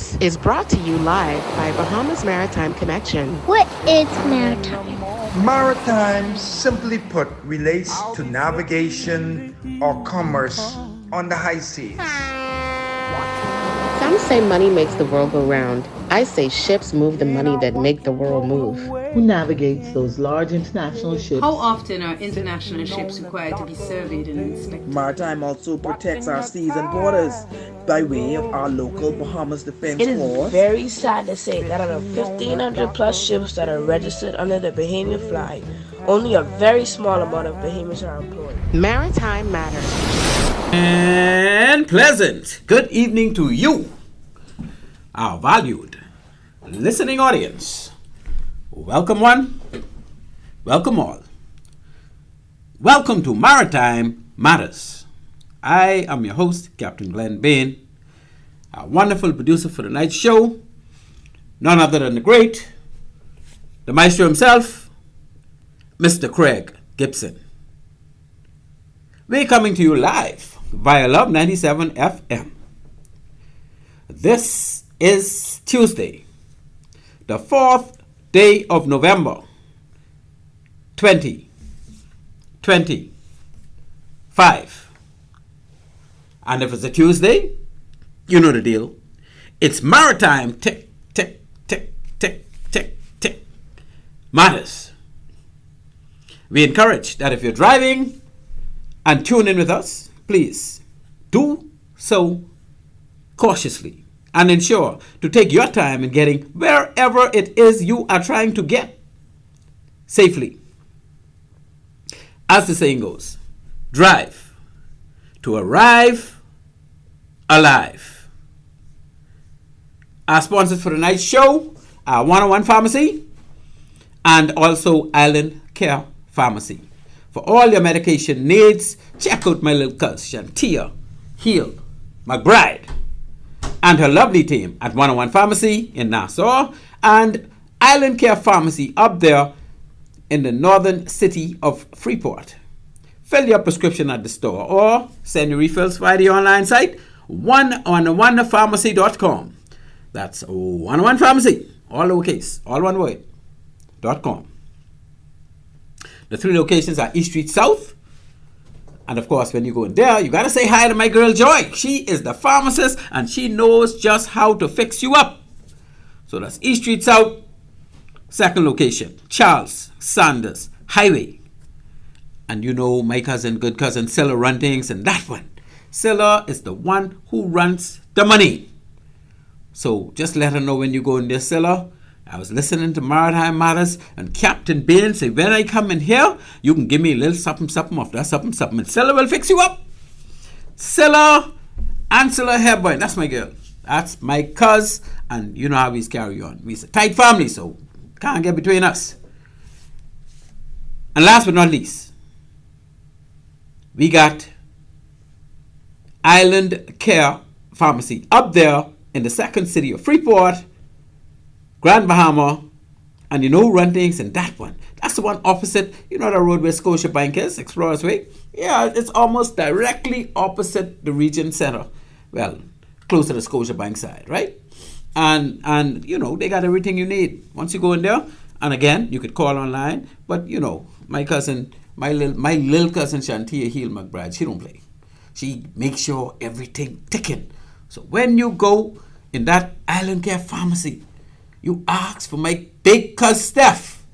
Matters is brought to you live by Bahamas Maritime Connection. What is maritime? Maritime, simply put, relates to navigation or commerce on the high seas. Some say money makes the world go round. I say ships move the money that make the world move. Who navigates those large international ships? How often are international ships required to be surveyed and inspected? Maritime also protects our seas and borders by way of our local Bahamas Defense It Force. is very sad to say that out of 1,500 plus ships that are registered under the Bahamian flag, only a very small amount of Bahamians are employed. Maritime Matters. And pleasant good evening to you, our valued listening audience. Welcome one, welcome all. Welcome to Maritime Matters. I am your host, Captain Glenn Bain, a wonderful producer for tonight's show, none other than the great, the maestro himself, Mr. Craig Gibson. We're coming to you live via Love 97 FM. This is Tuesday, the 4th day of November, 2025. And if it's a Tuesday, you know the deal. It's Maritime Tick, Tick, Tick, Tick, Tick, Tick Matters. We encourage that if you're driving and tune in with us, please do so cautiously and ensure to take your time in getting wherever it is you are trying to get safely. As the saying goes, drive to arrive alive. Our sponsors for tonight's show are 101 Pharmacy and also Island Care Pharmacy. For all your medication needs, check out my little cousin, Shantia Hill McBride, and her lovely team at 101 Pharmacy in Nassau and Island Care Pharmacy up there in the northern city of Freeport. Fill your prescription at the store or send your refills via the online site 101pharmacy.com. That's 101 Pharmacy, all lowercase, all one word, .com. The 3 locations are East Street South. And of course, when you go in there, you got to say hi to my girl Joy. She is the pharmacist and she knows just how to fix you up. So that's East Street South, 2nd location, Charles Sanders Highway. And you know my cousin, good cousin, Silla run things, and that one. Silla is the one who runs the money. So just let her know when you go in there, Silla. I was listening to Maritime Matters, and Captain Bain said, when I come in here, you can give me a little something, something of that something, something, and Silla will fix you up. Silla and Silla Hairboy, that's my girl. That's my cuz, and you know how we carry on. We're a tight family, so can't get between us. And last but not least, we got Island Care Pharmacy up there in the 2nd city of Freeport, Grand Bahama, and you know who run things in that one. That's the one opposite, you know the road where Scotia Bank is, Explorers Way? Yeah, it's almost directly opposite the Region Center. Well, close to the Scotia Bank side, right? And you know, they got everything you need. Once you go in there, and again, you could call online, but you know, my cousin, my little cousin Shantia Hill McBride, she don't play. She makes sure everything ticking. So when you go in that Island Care Pharmacy, you ask for my big cuz Steph.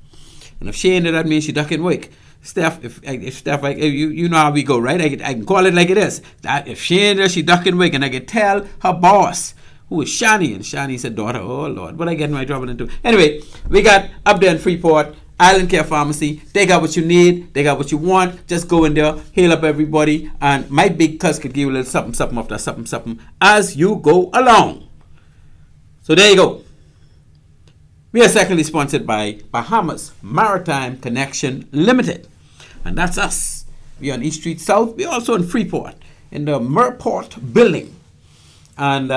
And if she ain't that means she ducking work. Steph, if Steph, like, you know how we go, right? I can call it like it is. That if she ain't there, she ducking work. And I can tell her boss, who is Shani. And Shani said, daughter, oh Lord, what I get my trouble into? Anyway, we got up there in Freeport, Island Care Pharmacy. They got what you need. They got what you want. Just go in there, heal up everybody. And my big cuz could give you a little something, something of that something, something as you go along. So there you go. We are secondly sponsored by Bahamas Maritime Connection Limited. And that's us. We are on East Street South. We're also in Freeport in the Merport building. And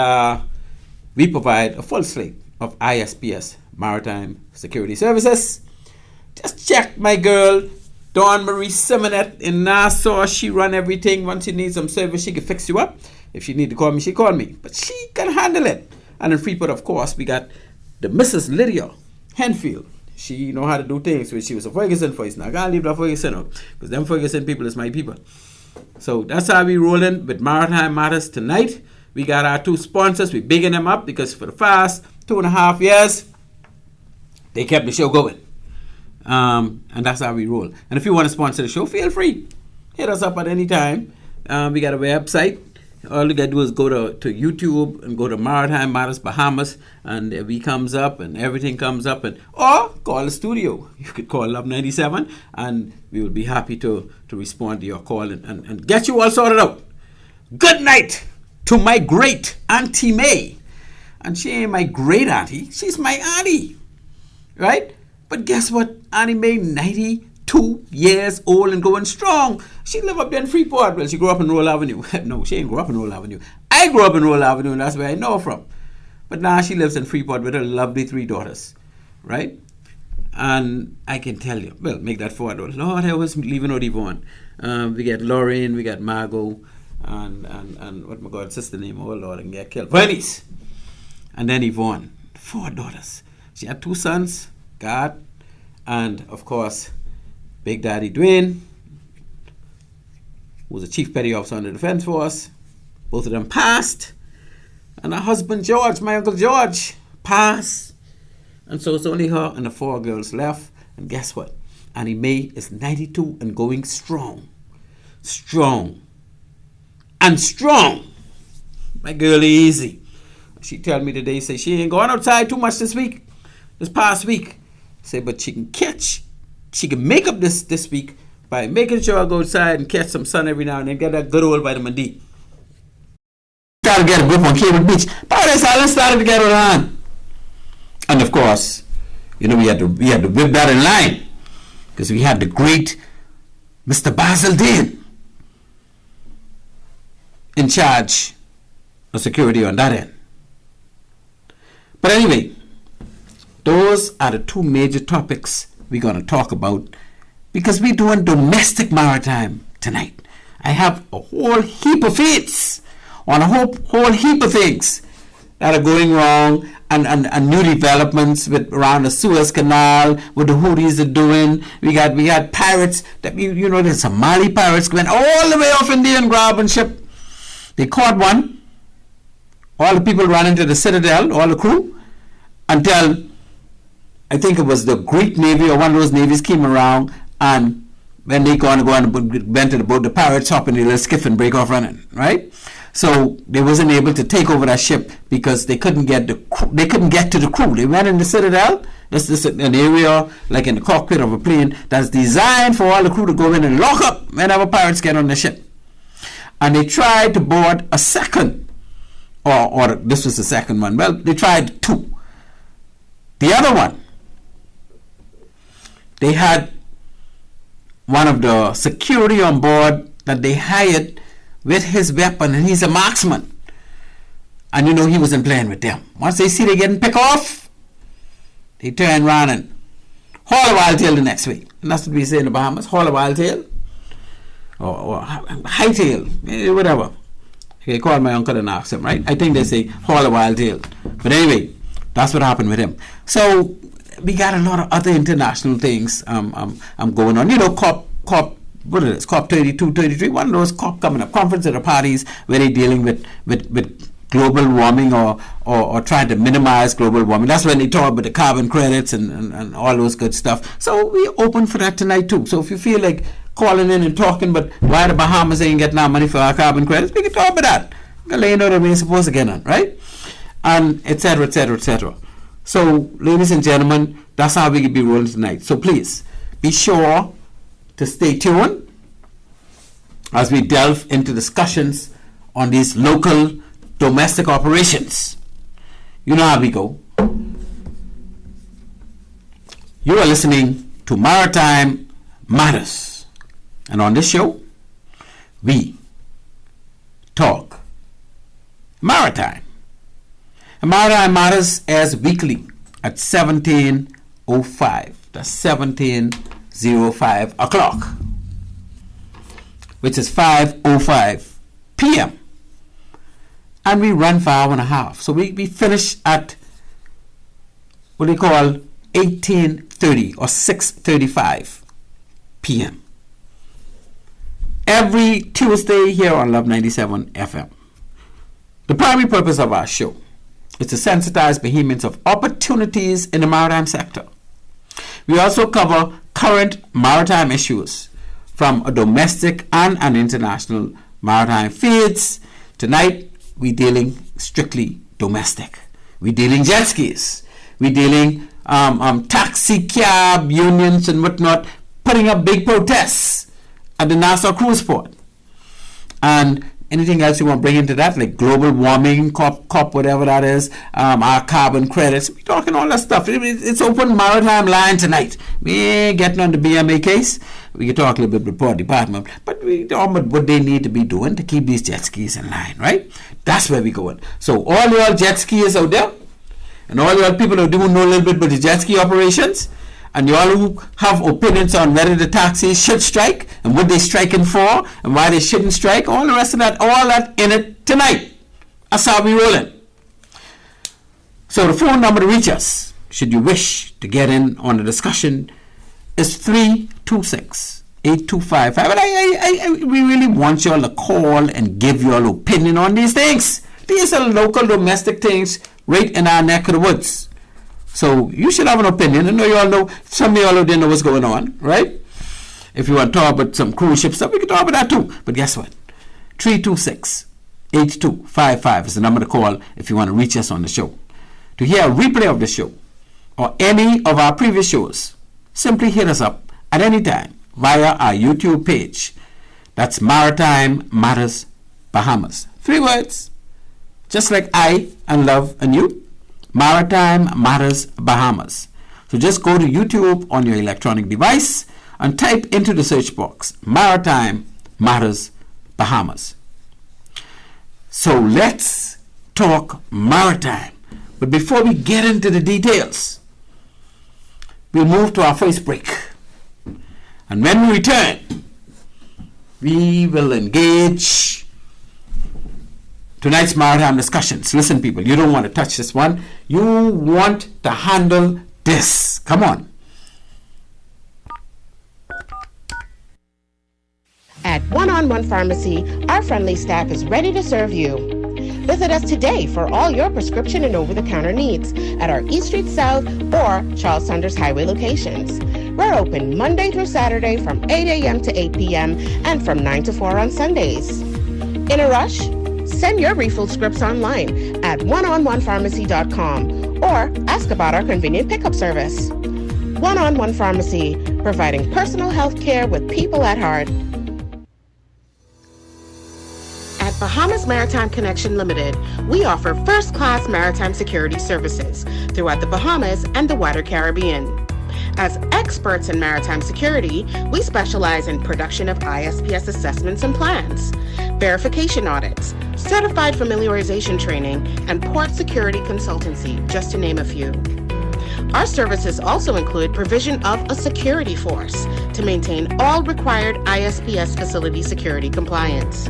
we provide a full slate of ISPS Maritime Security Services. Just check my girl, Dawn Marie Simonet in Nassau. She run everything. Once you need some service, she can fix you up. If she need to call me, she call me. But she can handle it. And in Freeport, of course, we got the Mrs. Lydia Henfield. She know how to do things. She was a Ferguson voice. Now I can't leave that Ferguson out, because them Ferguson people is my people. So that's how we rolling with Maritime Matters tonight. We got our 2 sponsors. We bigging them up because for the past 2.5 years, they kept the show going. And that's how we roll. And if you want to sponsor the show, feel free. Hit us up at any time. We got a website. All you got to do is go to YouTube and go to Maritime Matters Bahamas, and we comes up and everything comes up. Or call the studio. You could call Love 97, and we will be happy to respond to your call and get you all sorted out. Good night to my great Auntie May. And she ain't my great auntie. She's my auntie. Right? But guess what? Auntie May, 92 years old and going strong. She live up there in Freeport. Well, she grew up in Roll Avenue. No, she ain't grew up in Roll Avenue. I grew up in Roll Avenue, and that's where I know her from. But now she lives in Freeport with her lovely 3 daughters. Right? And I can tell you, well, make that 4 daughters. Lord, I was leaving out Yvonne. We got Lauren, we got Margot, and what my God, sister name, oh Lord, I can get killed. Bernice. And then Yvonne. 4 daughters. She had 2 sons, God, and of course, Big Daddy Dwayne, who was a chief petty officer on the Defense Force. Both of them passed. And her husband George, my Uncle George, passed. And so it's only her and the 4 girls left. And guess what? Annie Mae is 92 and going strong. Strong. And strong. My girl easy. She tell me today, say she ain't going outside too much this past week. Say, but she can make up this week by making sure I go outside and catch some sun every now and then, get that good old vitamin D. Try to get a grip on Cable Beach. Paradise Island started to get around. And of course, you know, we had to whip that in line, because we had the great Mr. Basil Dean in charge of security on that end. But anyway, those are the 2 major topics we're going to talk about, because we're doing domestic maritime tonight. I have a whole heap of feeds on a whole heap of things that are going wrong, and new developments with around the Suez Canal, what the Houthis are doing. We had pirates that the Somali pirates went all the way off Indian grabbing ship. They caught one. All the people ran into the citadel, all the crew, until I think it was the Greek Navy or one of those navies came around, and when they go and went to the boat, the pirates hop in the little skiff and break off running, right? So they wasn't able to take over that ship because they couldn't get to the crew. They went in the citadel. This is an area like in the cockpit of a plane that's designed for all the crew to go in and lock up whenever pirates get on the ship. And they tried to board a second, or this was the second one. Well, they tried 2. The other one, they had one of the security on board that they hired with his weapon, and he's a marksman. And he wasn't playing with them. Once they see they getting picked off, they turn around and haul a wild tail the next week. And that's what we say in the Bahamas, haul a wild tail. Or high tail, whatever. They call my uncle and ask him, right? I think they say haul a wild tail. But anyway, that's what happened with him. So we got a lot of other international things going on. COP, what is it? COP 32, 33, one of those COP coming up, conference at the parties where they're dealing with global warming or trying to minimize global warming. That's when they talk about the carbon credits and all those good stuff. So we're open for that tonight too. So if you feel like calling in and talking, but why the Bahamas ain't getting our money for our carbon credits, we can talk about that. We can let you know that we're supposed to get on, right? And et cetera, et cetera, et cetera. So, ladies and gentlemen, that's how we can be rolling tonight. So please, be sure to stay tuned as we delve into discussions on these local domestic operations. You know how we go. You are listening to Maritime Matters. And on this show, we talk maritime. And Maritime Matters airs weekly at 17:05. That's 17:05 o'clock, which is 5:05 p.m. and we run for an hour and a half. So we finish at what they call 18:30 or 6:35 p.m. every Tuesday here on Love 97 FM. The primary purpose of our show is to sensitize Bahamians of opportunities in the maritime sector. We also cover current maritime issues from a domestic and an international maritime feeds. Tonight, we're dealing strictly domestic. We're dealing jet skis. We're dealing taxi cab unions and whatnot, putting up big protests at the Nassau cruise port. And anything else you want to bring into that, like global warming, COP, whatever that is, our carbon credits. We're talking all that stuff. It's open maritime line tonight. We ain't getting on the BMA case. We can talk a little bit with the Port Department, but we talk about what they need to be doing to keep these jet skis in line, right? That's where we're going. So all y'all jet skiers out there, and all y'all people who do know a little bit about the jet ski operations, and y'all who have opinions on whether the taxis should strike and what they're striking for and why they shouldn't strike, all the rest of that, all that in it tonight. That's how we rolling. So the phone number to reach us, should you wish to get in on the discussion, is 326-8255. And we really want y'all to call and give your opinion on these things. These are local domestic things right in our neck of the woods. So you should have an opinion. I know you all know, some of you all didn't know what's going on, right? If you want to talk about some cruise ship stuff, we can talk about that too. But guess what? 326-8255 is the number to call if you want to reach us on the show. To hear a replay of the show or any of our previous shows, simply hit us up at any time via our YouTube page. That's Maritime Matters Bahamas. 3 words, just like I and love and you. Maritime Matters Bahamas. So just go to YouTube on your electronic device and type into the search box Maritime Matters Bahamas. So let's talk maritime. But before we get into the details, we'll move to our first break. And when we return, we will engage tonight's maritime discussions. Listen, people, you don't want to touch this one. You want to handle this. Come on. At One-on-One Pharmacy, our friendly staff is ready to serve you. Visit us today for all your prescription and over-the-counter needs at our East Street South or Charles Saunders Highway locations. We're open Monday through Saturday from 8 a.m. to 8 p.m. and from 9 to 4 on Sundays. In a rush? Send your refill scripts online at oneononepharmacy.com or ask about our convenient pickup service. One-on-One Pharmacy, providing personal health care with people at heart. At Bahamas Maritime Connection Limited, we offer first-class maritime security services throughout the Bahamas and the wider Caribbean. As experts in maritime security, we specialize in production of ISPS assessments and plans, verification audits, certified familiarization training, and port security consultancy, just to name a few. Our services also include provision of a security force to maintain all required ISPS facility security compliance.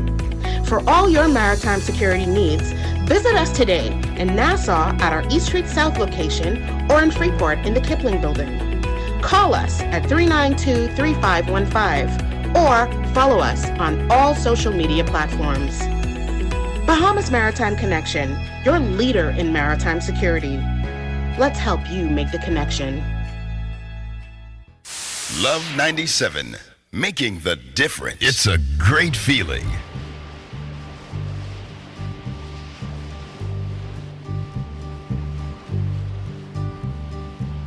For all your maritime security needs, visit us today in Nassau at our East Street South location or in Freeport in the Kipling Building. Call us at 392-3515 or follow us on all social media platforms. Bahamas Maritime Connection, your leader in maritime security. Let's help you make the connection. Love 97, making the difference. It's a great feeling.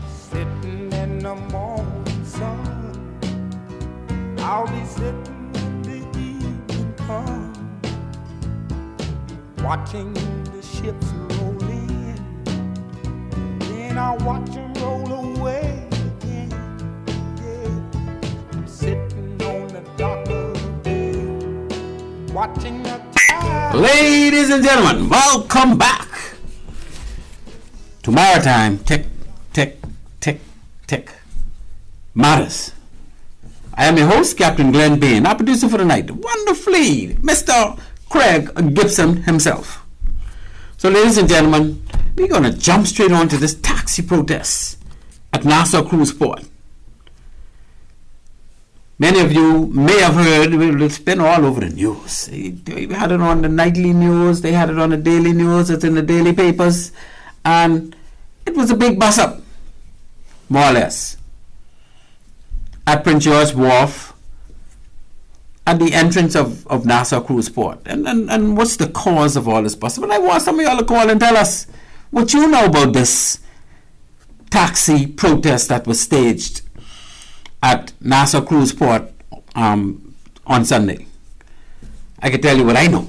Sitting in the morning sun, I'll be sitting when the evening comes, watching the ships roll in, then I'll watch them roll away again. Yeah. I'm sitting on the dock of the bay, watching the tide. Ladies and gentlemen, welcome back to Maritime Tick Matters. I am your host, Captain Glenn Bain, our producer for the night, wonderfully, Mr. Craig Gibson himself. So, ladies and gentlemen, we're going to jump straight on to this taxi protest at Nassau Cruise Port. Many of you may have heard, it's been all over the news. They had it on the nightly news, they had it on the daily news, it's in the daily papers, and it was a big bus up, more or less, at Prince George Wharf, at the entrance of Nassau Cruise Port. And what's the cause of all this bus? But I want some of y'all to call and tell us what you know about this taxi protest that was staged at Nassau Cruise Port on Sunday. I can tell you what I know.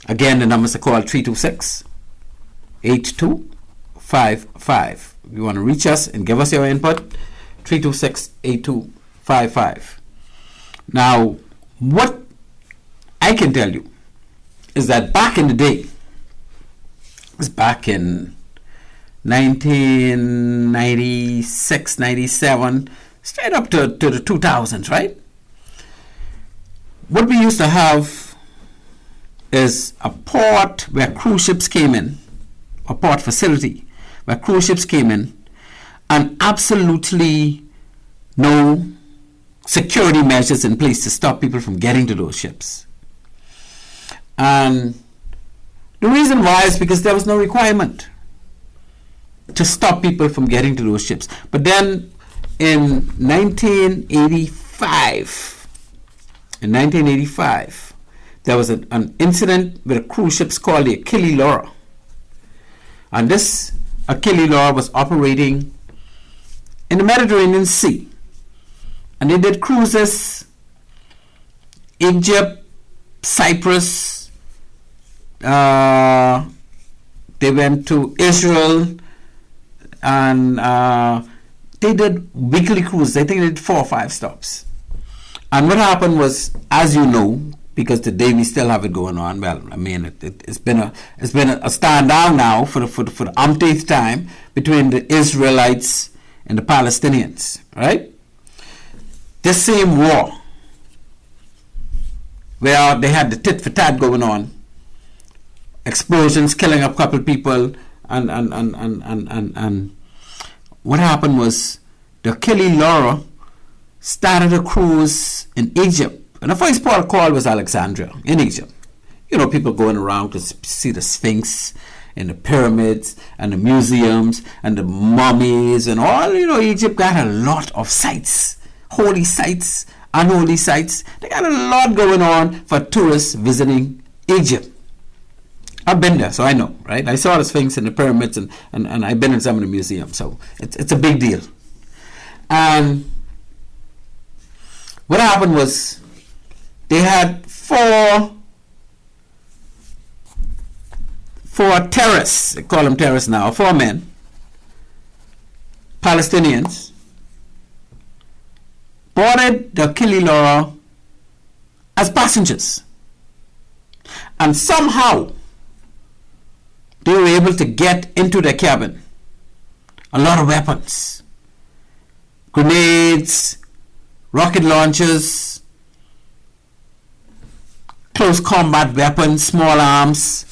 Again, the numbers are called 326-8255. If you want to reach us and give us your input, 326-8255. Now, what I can tell you is that back in the day, it was back in 1996, 97, straight up to the 2000s, right? What we used to have is a port where cruise ships came in, a port facility where cruise ships came in, and absolutely no security measures in place to stop people from getting to those ships. And the reason why is because there was no requirement to stop people from getting to those ships. But then in 1985, there was an incident with a cruise ship called the Achille Laura. And this Achille Laura was operating in the Mediterranean Sea. And they did cruises, Egypt, Cyprus, they went to Israel, and they did weekly cruises. I think they did 4 or 5 stops. And what happened was, as you know, because today we still have it going on, well, I mean, it's been a stand down now for the umpteenth time between the Israelites and the Palestinians, right? This same war, where they had the tit for tat going on, explosions, killing a couple people, and what happened was the Achille Laura started a cruise in Egypt, and the first port of call was Alexandria in Egypt. You know, people going around to see the Sphinx and the pyramids and the museums and the mummies and all. You know, Egypt got a lot of sites. Holy sites, unholy sites. They got a lot going on for tourists visiting Egypt. I've been there, so I know, right? I saw the Sphinx and the pyramids, and I've been in some of the museums, so it's a big deal. And what happened was they had four terrorists, they call them terrorists now, 4 men, Palestinians, boarded the Achille Laura as passengers. And somehow they were able to get into the cabin a lot of weapons, grenades, rocket launchers, close combat weapons, small arms,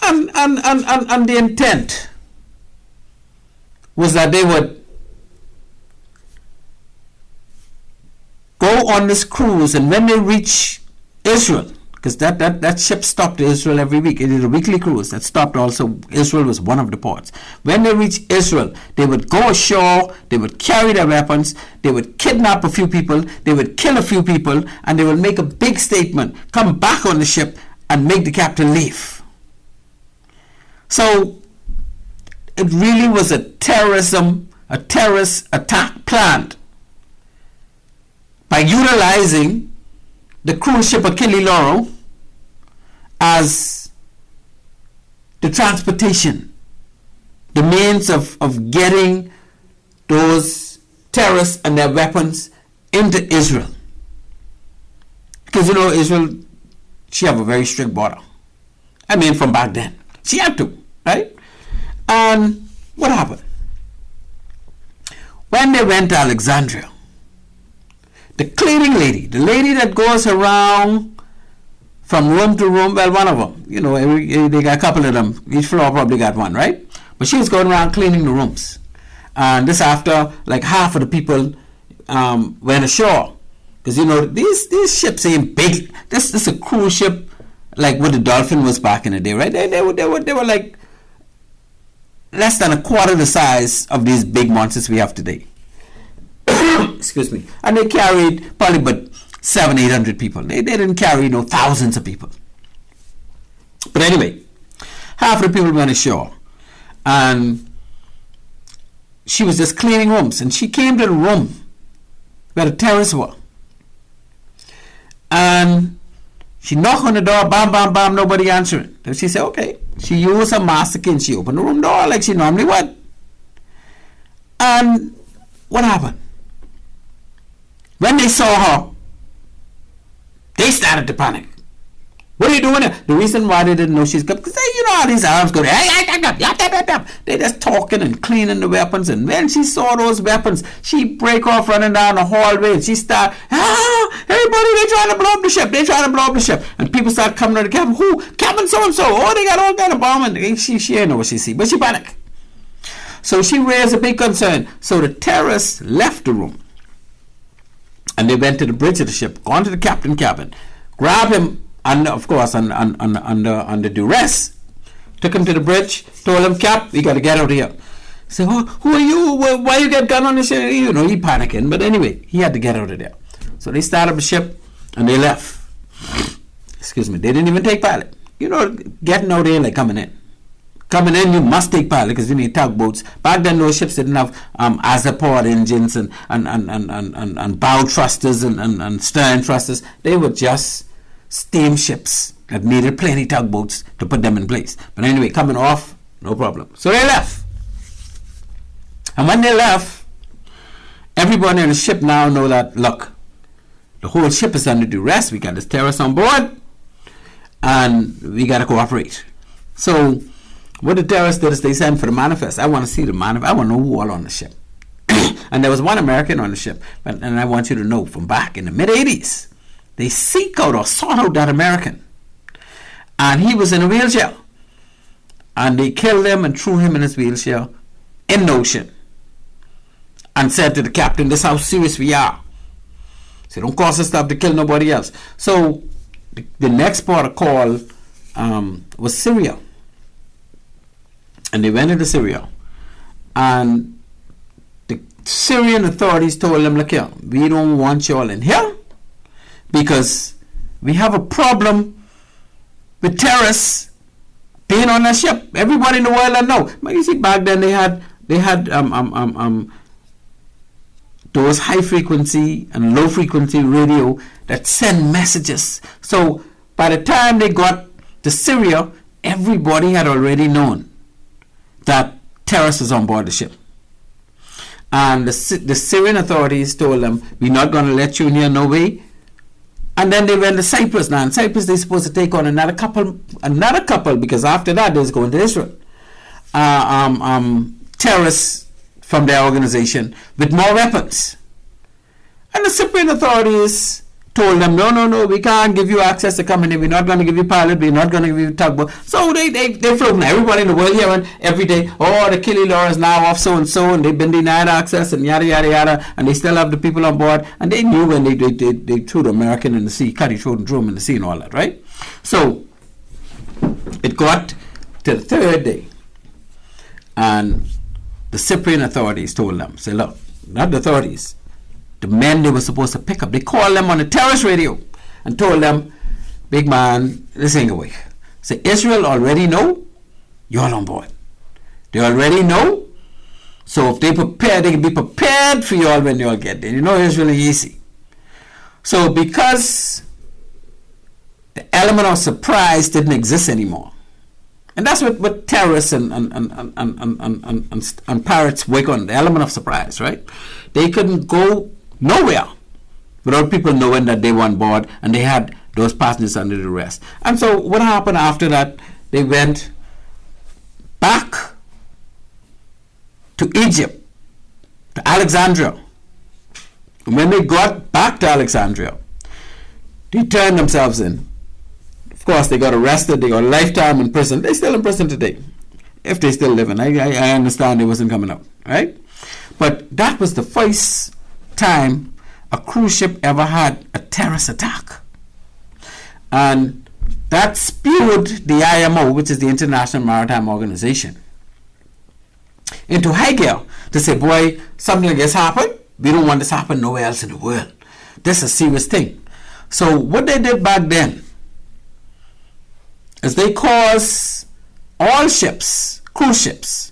and the intent was that they would go on this cruise, and when they reach Israel, because that ship stopped Israel every week. It did a weekly cruise that stopped also. Israel was one of the ports. When they reached Israel, they would go ashore, they would carry their weapons, they would kidnap a few people, they would kill a few people, and they would make a big statement, come back on the ship, and make the captain leave. So it really was a terrorist attack planned by utilizing the cruise ship Achille Laura as the transportation, the means of getting those terrorists and their weapons into Israel. Because you know, Israel, she have a very strict border. I mean, from back then. She had to, right? And what happened? When they went to Alexandria, the cleaning lady, the lady that goes around from room to room. Well, one of them, they got a couple of them. Each floor probably got one, right? But she was going around cleaning the rooms. And this after, like, half of the people went ashore. Because, these ships ain't big. This is a cruise ship, like what the Dolphin was back in the day, right? They were like less than a quarter the size of these big monsters we have today. Excuse me. And they carried probably but 700-800 people. They didn't carry thousands of people. But anyway, half of the people went ashore, and she was just cleaning rooms, and she came to the room where the terrorists were, and she knocked on the door, bam, bam, bam, nobody answering. So she said, okay. She used her master key and she opened the room door like she normally would. And what happened? When they saw her, they started to panic. What are you doing here? The reason why they didn't know she's good, because how these Arabs go, they're just talking and cleaning the weapons. And when she saw those weapons, she break off running down the hallway, and she start, everybody, they're trying to blow up the ship. They're trying to blow up the ship. And people start coming to the cabin. Who? Cabin so-and-so. Oh, they got all kind of bomb. And she didn't know what she see, but she panicked. So she raised a big concern. So the terrorists left the room, and they went to the bridge of the ship, gone to the captain cabin, grabbed him, of course, under duress, took him to the bridge, told him, Cap, we got to get out of here. He said, who are you? Why you get gun on the ship? He panicking. But anyway, he had to get out of there. So they started the ship, and they left. Excuse me. They didn't even take pilot. Getting out there like coming in. Coming in, you must take pilot because you need tugboats. Back then, those ships didn't have Azaport engines and bow thrusters and stern thrusters. They were just steamships that needed plenty tugboats to put them in place. But anyway, coming off, no problem. So they left. And when they left, everybody on the ship now know that, look, the whole ship is under duress. We got this terrorist on board, and we got to cooperate. So what the terrorists did is they sent for the manifest. I want to see the manifest. I want to know who all on the ship. And there was one American on the ship. And I want you to know, from back in the mid-'80s, they seek out or sought out that American. And he was in a wheelchair. And they killed him and threw him in his wheelchair in the ocean. And said to the captain, this is how serious we are. So don't cause us stuff to kill nobody else. So the next port of call was Syria. And they went into Syria. And the Syrian authorities told them, look here, we don't want you all in here, because we have a problem with terrorists being on that ship. Everybody in the world I know. But you see, back then they had those high frequency and low frequency radio that send messages. So by the time they got to Syria, everybody had already known that terrorists was on board the ship. And the Syrian authorities told them, we're not going to let you in here, no way. And then they went to Cyprus. Now in Cyprus, they're supposed to take on another couple, because after that, they're going to Israel. Terrorists from their organization with more weapons. And the Cypriot authorities told them, no, we can't give you access to come in. We're not going to give you pilot. We're not going to give you tugboat. So they floating everybody in the world hearing every day, the Killy Law is now off so-and-so, and they've been denied access, and yada, yada, yada, and they still have the people on board. And they knew when they threw the American in the sea, cut his throat and threw him in the sea and all that, right? So it got to the third day, and the Cyprian authorities told them, say, look, not the authorities, the men they were supposed to pick up, they called them on the terrorist radio and told them, big man, this ain't away. Say, Israel already know you're on board. They already know. So if they prepare, they can be prepared for you all when you all get there. Israel is easy. So because the element of surprise didn't exist anymore, and that's what terrorists and pirates work on, the element of surprise, right? They couldn't go nowhere without people knowing that they were on board and they had those passengers under duress. And so what happened after that? They went back to Egypt, to Alexandria. And when they got back to Alexandria, they turned themselves in Of course, they got arrested. They got a lifetime in prison. They're still in prison today, if they still living. I understand they wasn't coming out, right? But that was the first time a cruise ship ever had a terrorist attack. And that spewed the IMO, which is the International Maritime Organization, into high gear to say, boy, something like this happened. We don't want this to happen nowhere else in the world. This is a serious thing. So what they did back then is they caused all ships, cruise ships,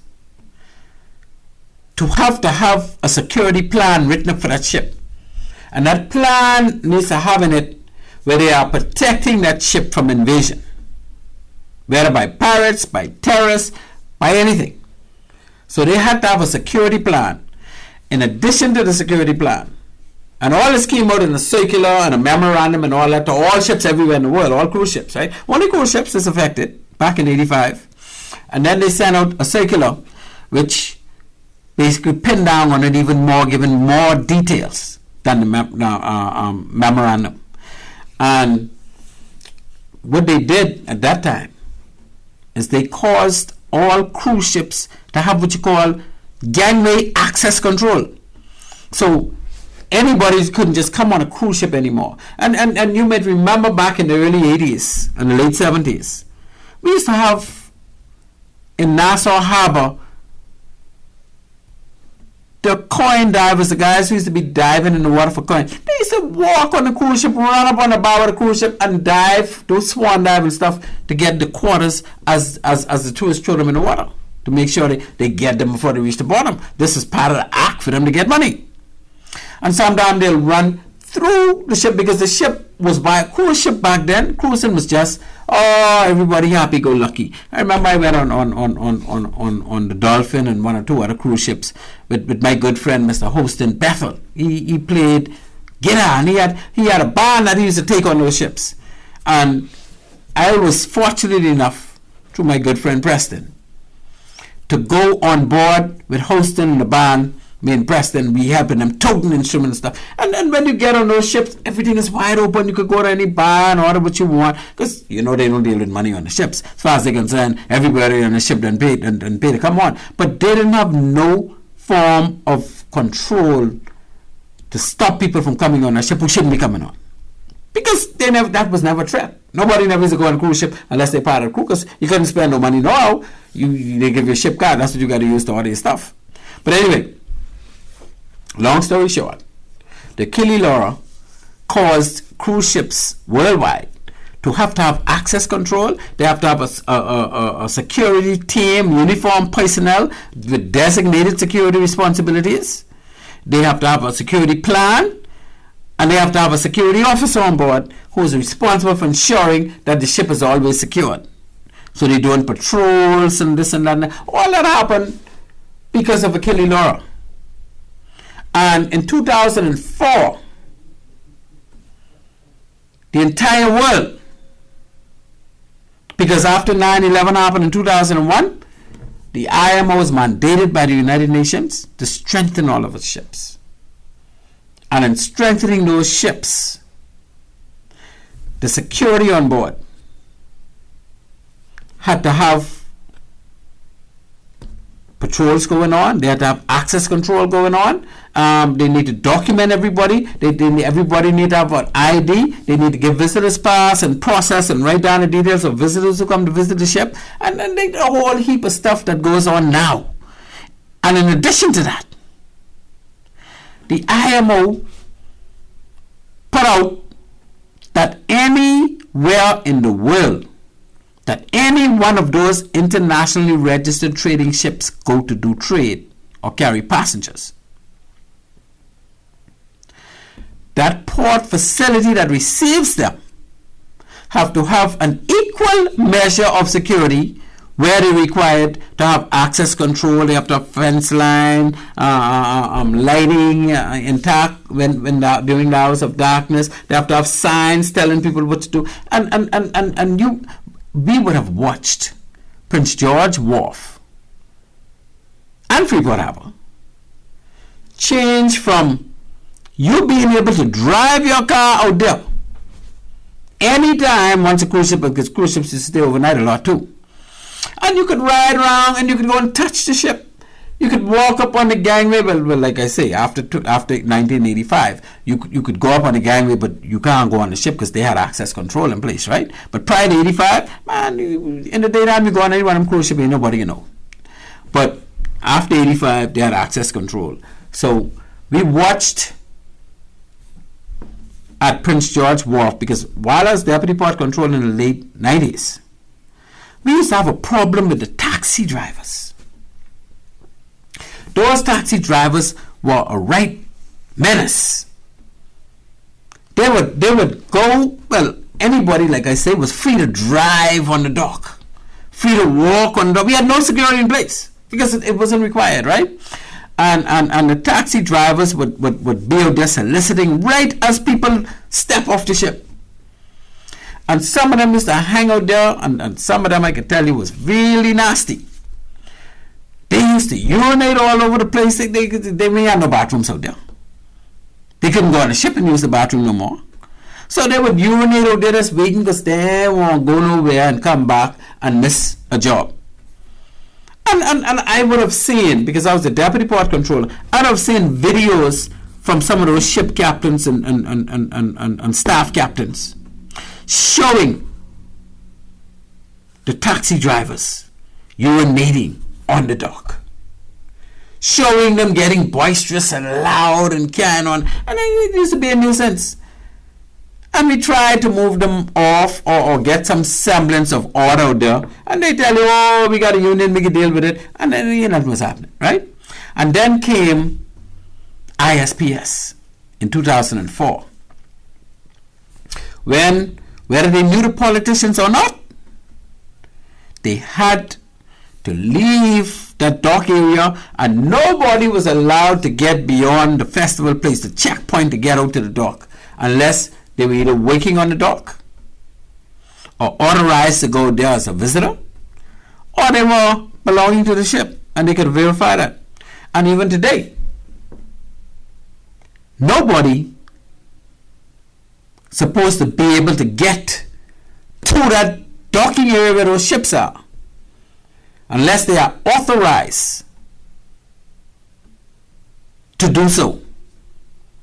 to have a security plan written up for that ship. And that plan needs to have in it where they are protecting that ship from invasion, whether by pirates, by terrorists, by anything. So they had to have a security plan. In addition to the security plan, and all this came out in a circular and a memorandum and all that to all ships everywhere in the world, all cruise ships, right? Only cruise ships is affected back in '85. And then they sent out a circular which basically pinned down on it even more, giving more details than the memorandum. And what they did at that time is they caused all cruise ships to have what you call gangway access control. So anybody couldn't just come on a cruise ship anymore. And you might remember back in the early 80s and the late 70s, we used to have in Nassau Harbor the coin divers, the guys who used to be diving in the water for coin. They used to walk on the cruise ship, run up on the bow of the cruise ship and dive, do swan dive and stuff to get the quarters as the tourists throw them in the water, to make sure they get them before they reach the bottom. This is part of the act for them to get money. And sometimes they'll run through the ship, because the ship was by a cruise ship back then. Cruising was just, everybody happy-go-lucky. I remember I went on the Dolphin and one or two other cruise ships with my good friend Mr. Hostin Bethel. He played guitar, and he had a band that he used to take on those ships. And I was fortunate enough, through my good friend Preston, to go on board with Hostin and the band. Me and Preston, we helping them toting instruments and stuff. And then when you get on those ships, everything is wide open. You could go to any bar and order what you want, because they don't deal with money on the ships. As far as they're concerned, everybody on the ship done paid to come on. But they didn't have no form of control to stop people from coming on a ship who shouldn't be coming on, because that was never a threat. Nobody never used to go on a cruise ship unless they're part of the crew, because you couldn't spend no money now. They give you a ship card. That's what you got to use to order your stuff. But anyway, long story short, the Achille Laura caused cruise ships worldwide to have access control. They have to have a security team, uniformed personnel with designated security responsibilities. They have to have a security plan, and they have to have a security officer on board who is responsible for ensuring that the ship is always secured. So they're doing patrols and this and that. All that happened because of Achille Laura. And in 2004, the entire world, because after 9/11 happened in 2001, the IMO was mandated by the United Nations to strengthen all of its ships. And in strengthening those ships, the security on board had to have patrols going on. They had to have access control going on. They need to document everybody. Everybody need to have an ID. They need to give visitors pass and process and write down the details of visitors who come to visit the ship. And then a whole heap of stuff that goes on now. And in addition to that, the IMO put out that anywhere in the world that any one of those internationally registered trading ships go to do trade or carry passengers, that port facility that receives them have to have an equal measure of security, where they're required to have access control. They have to have fence line, lighting intact during the hours of darkness. They have to have signs telling people what to do. We would have watched Prince George Wharf and Freeport Harbor change from you being able to drive your car out there anytime once a cruise ship, because cruise ships used to stay overnight a lot too. And you could ride around and you could go and touch the ship. You could walk up on the gangway. Well, like I say, after 1985, you could go up on the gangway, but you can't go on the ship because they had access control in place, right? But prior to 85, man, in the daytime you go on any one of them cruise ship, ain't nobody you know. But after 85, they had access control. So we watched at Prince George Wharf, because while I was Deputy Port Control in the late 90s, we used to have a problem with the taxi drivers. Those taxi drivers were a right menace. They would go, well, anybody, like I say, was free to drive on the dock, free to walk on the dock. We had no security in place because it wasn't required, right? And the taxi drivers would be out there soliciting right as people step off the ship. And some of them used to hang out there, and some of them, I can tell you, was really nasty. They used to urinate all over the place. They had no bathrooms out there. They couldn't go on the ship and use the bathroom no more. So they would urinate out there just waiting because they won't go nowhere and come back and miss a job. And I would have seen, because I was the Deputy Port Controller, I would have seen videos from some of those ship captains and staff captains showing the taxi drivers urinating on the dock, showing them getting boisterous and loud and carrying on, and it used to be a nuisance. And we tried to move them off or get some semblance of order out there, and they tell you, oh, we got a union, we can deal with it, and then nothing was happening, right? And then came ISPS in 2004, when, whether they knew the politicians or not, they had to leave that dock area, and nobody was allowed to get beyond the festival place, the checkpoint, to get out to the dock, unless they were either working on the dock or authorized to go there as a visitor, or they were belonging to the ship, and they could verify that. And even today, nobody supposed to be able to get to that docking area where those ships are unless they are authorized to do so.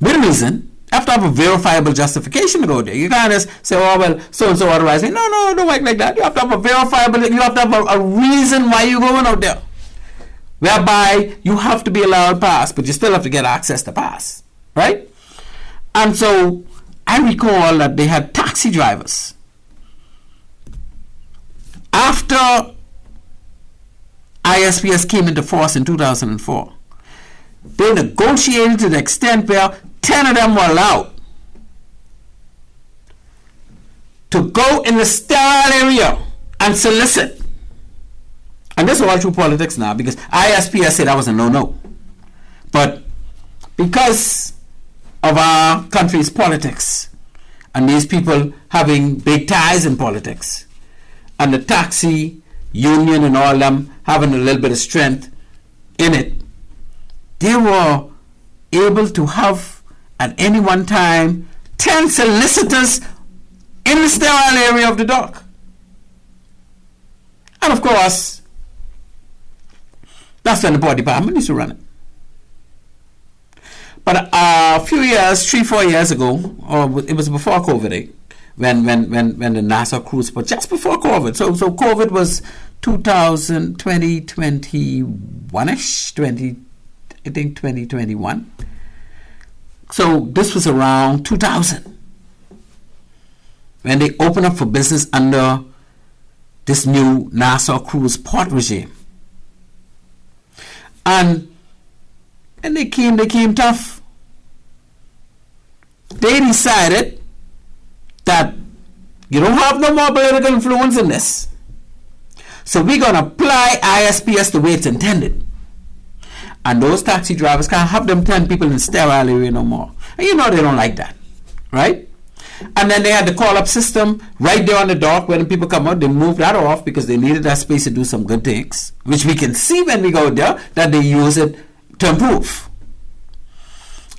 With a reason, you have to have a verifiable justification to go there. You can't just say, oh, well, so-and-so authorized me. No, don't work like that. You have to have a verifiable, you have to have a reason why you're going out there, whereby you have to be allowed pass, but you still have to get access to pass, right? And so I recall that they had taxi drivers. After ISPS came into force in 2004, they negotiated to the extent where 10 of them were allowed to go in the sterile area and solicit. And this is all through politics now, because ISPS said that was a no-no. But because of our country's politics and these people having big ties in politics, and the taxi union and all them having a little bit of strength in it, they were able to have at any one time 10 solicitors in the sterile area of the dock. And of course, that's when the port department used to run it. But a few years, 3-4 years ago, or it was before COVID, when the Nassau cruise port, just before COVID. So COVID was 2021-ish, 2021. So this was around 2000 when they opened up for business under this new Nassau cruise port regime. And they came tough. They decided that you don't have no more political influence in this, so we're going to apply ISPS the way it's intended. And those taxi drivers can't have them 10 people in the sterile area no more. And you know they don't like that, right? And then they had the call-up system right there on the dock. When people come out, they moved that off because they needed that space to do some good things, which we can see when we go there that they use it to improve.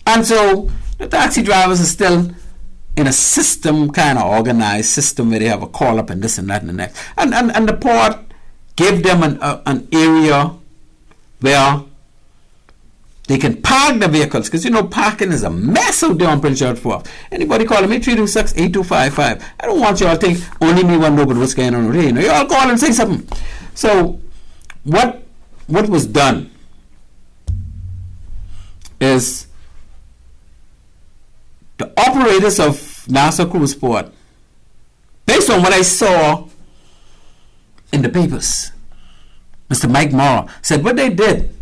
And so the taxi drivers are still in a system, kind of organized system where they have a call up and this and that and the next. And the port gave them an area where they can park the vehicles, because you know parking is a mess out there on Prince George Wharf. Anybody calling me 326-8255. I don't want you all to think only me want to know about what's going on over here. You know, you all call and say something. So what was done is the operators of Nassau Cruise Port, based on what I saw in the papers, Mr. Mike Morrow said what they did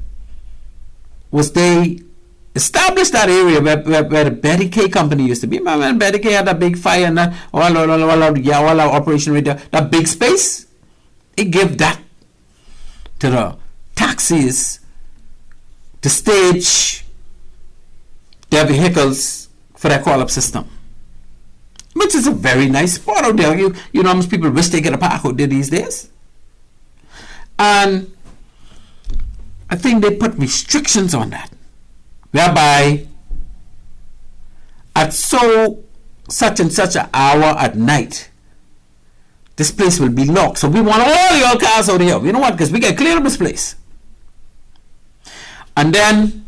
was they established that area where the Betty K company used to be. Remember when Betty K had that big fire and that all our operation right there, that big space? It gave that to the taxis to stage their vehicles for their call-up system, which is a very nice spot out there. You know how much people wish they get a park out there these days? And I think they put restrictions on that, whereby at such and such an hour at night, this place will be locked. So we want all your cars out here. You know what? Because we can clear up this place. And then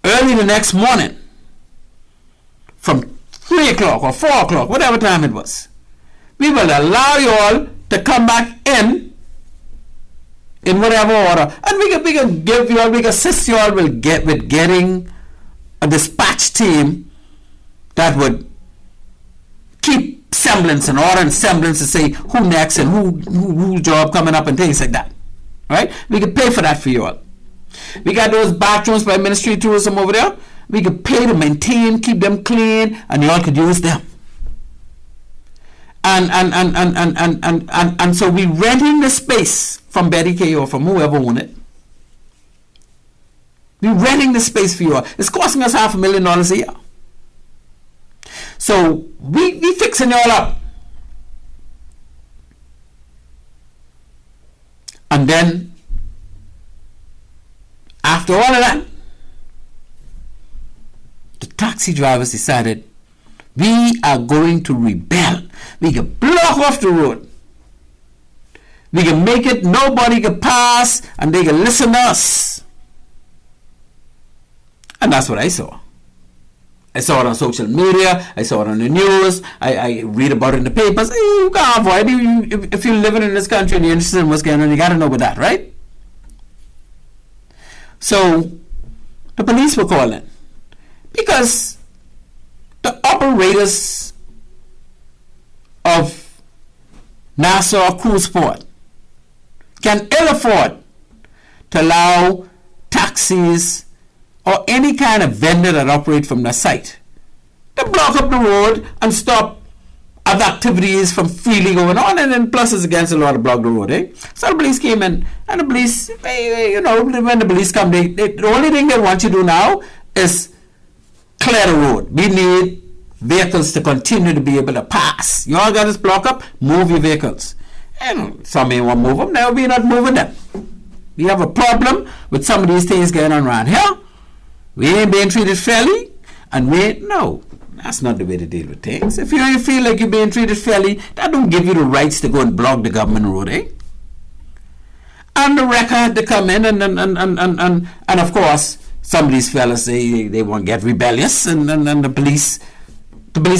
early the next morning, from 3 o'clock or 4 o'clock, whatever time it was, we will allow you all to come back in whatever order, and we can give you all, we can assist you all with getting a dispatch team that would keep semblance and order and semblance to say who next and who job coming up and things like that. Right? We could pay for that for you all. We got those bathrooms by Ministry of Tourism over there. We could pay to maintain, keep them clean, and you all could use them. And so we renting the space from Betty K or from whoever owned it. We're renting the space for you all. It's costing us $500,000 a year. So we fixing you all up. And then after all of that, the taxi drivers decided we are going to rebel. We can block off the road. We can make it nobody can pass and they can listen to us. And that's what I saw. I saw it on social media. I saw it on the news. I read about it in the papers. You can't avoid it. If you're living in this country and you're interested in what's going on, you got to know about that, right? So the police were calling because the operators of Nassau Cruise Port can ill afford to allow taxis or any kind of vendor that operate from the site to block up the road and stop other activities from freely going on, and then plus it's against the law to block the road, eh? So the police came in, and the police, you know, when the police come, the only thing they want you to do now is clear the road. We need vehicles to continue to be able to pass. You all got this block up, move your vehicles. And some may want to move them, now we're not moving them. We have a problem with some of these things going on around here. We ain't being treated fairly, and no, that's not the way to deal with things. If you feel like you're being treated fairly, that don't give you the rights to go and block the government road, eh? And the wrecker had to come in, and of course, some of these fellas say they won't get rebellious, and the police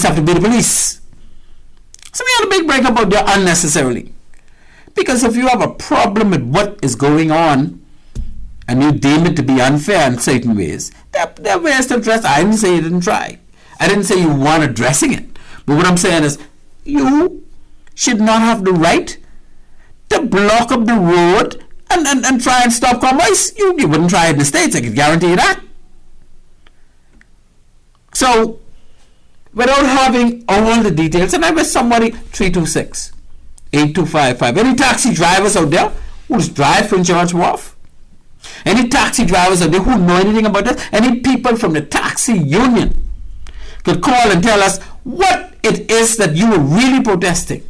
have to be the police. So we had a big breakup out there unnecessarily. Because if you have a problem with what is going on, and you deem it to be unfair in certain ways, there are ways to address. I didn't say you didn't try. I didn't say you weren't addressing it. But what I'm saying is, you should not have the right to block up the road and try and stop commerce. You wouldn't try it in the States, I can guarantee you that. So, without having all the details, and I wish somebody, 326-8255, any taxi drivers out there who drive from George Wharf, any taxi drivers out there who know anything about this, any people from the taxi union could call and tell us what it is that you were really protesting.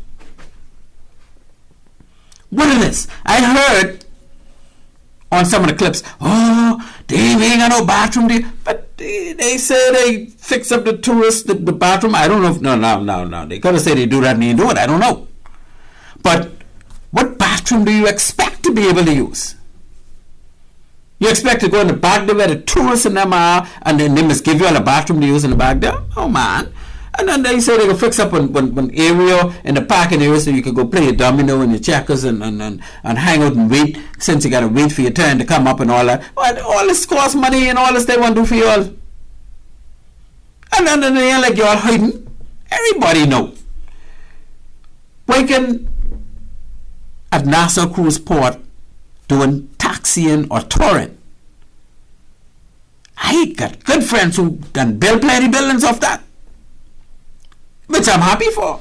What it is. I heard on some of the clips. Oh, they ain't got no bathroom there. But they say they fix up the tourists, the bathroom. I don't know. No. They gotta say they do that and they do it. I don't know. But what bathroom do you expect to be able to use? You expect to go in the back there where the tourists and them are, and then they must give you all a bathroom to use in the back there? Oh, man. And then they say they can fix up one area in the parking area so you can go play your domino and your checkers and hang out and wait, since you got to wait for your turn to come up and all that. Well, all this costs money and all this they want to do for you all. And then they ain't like you all hiding. Everybody know. Waking at Nassau Cruise Port doing taxiing or touring. I got good friends who done build plenty buildings off that, which I'm happy for.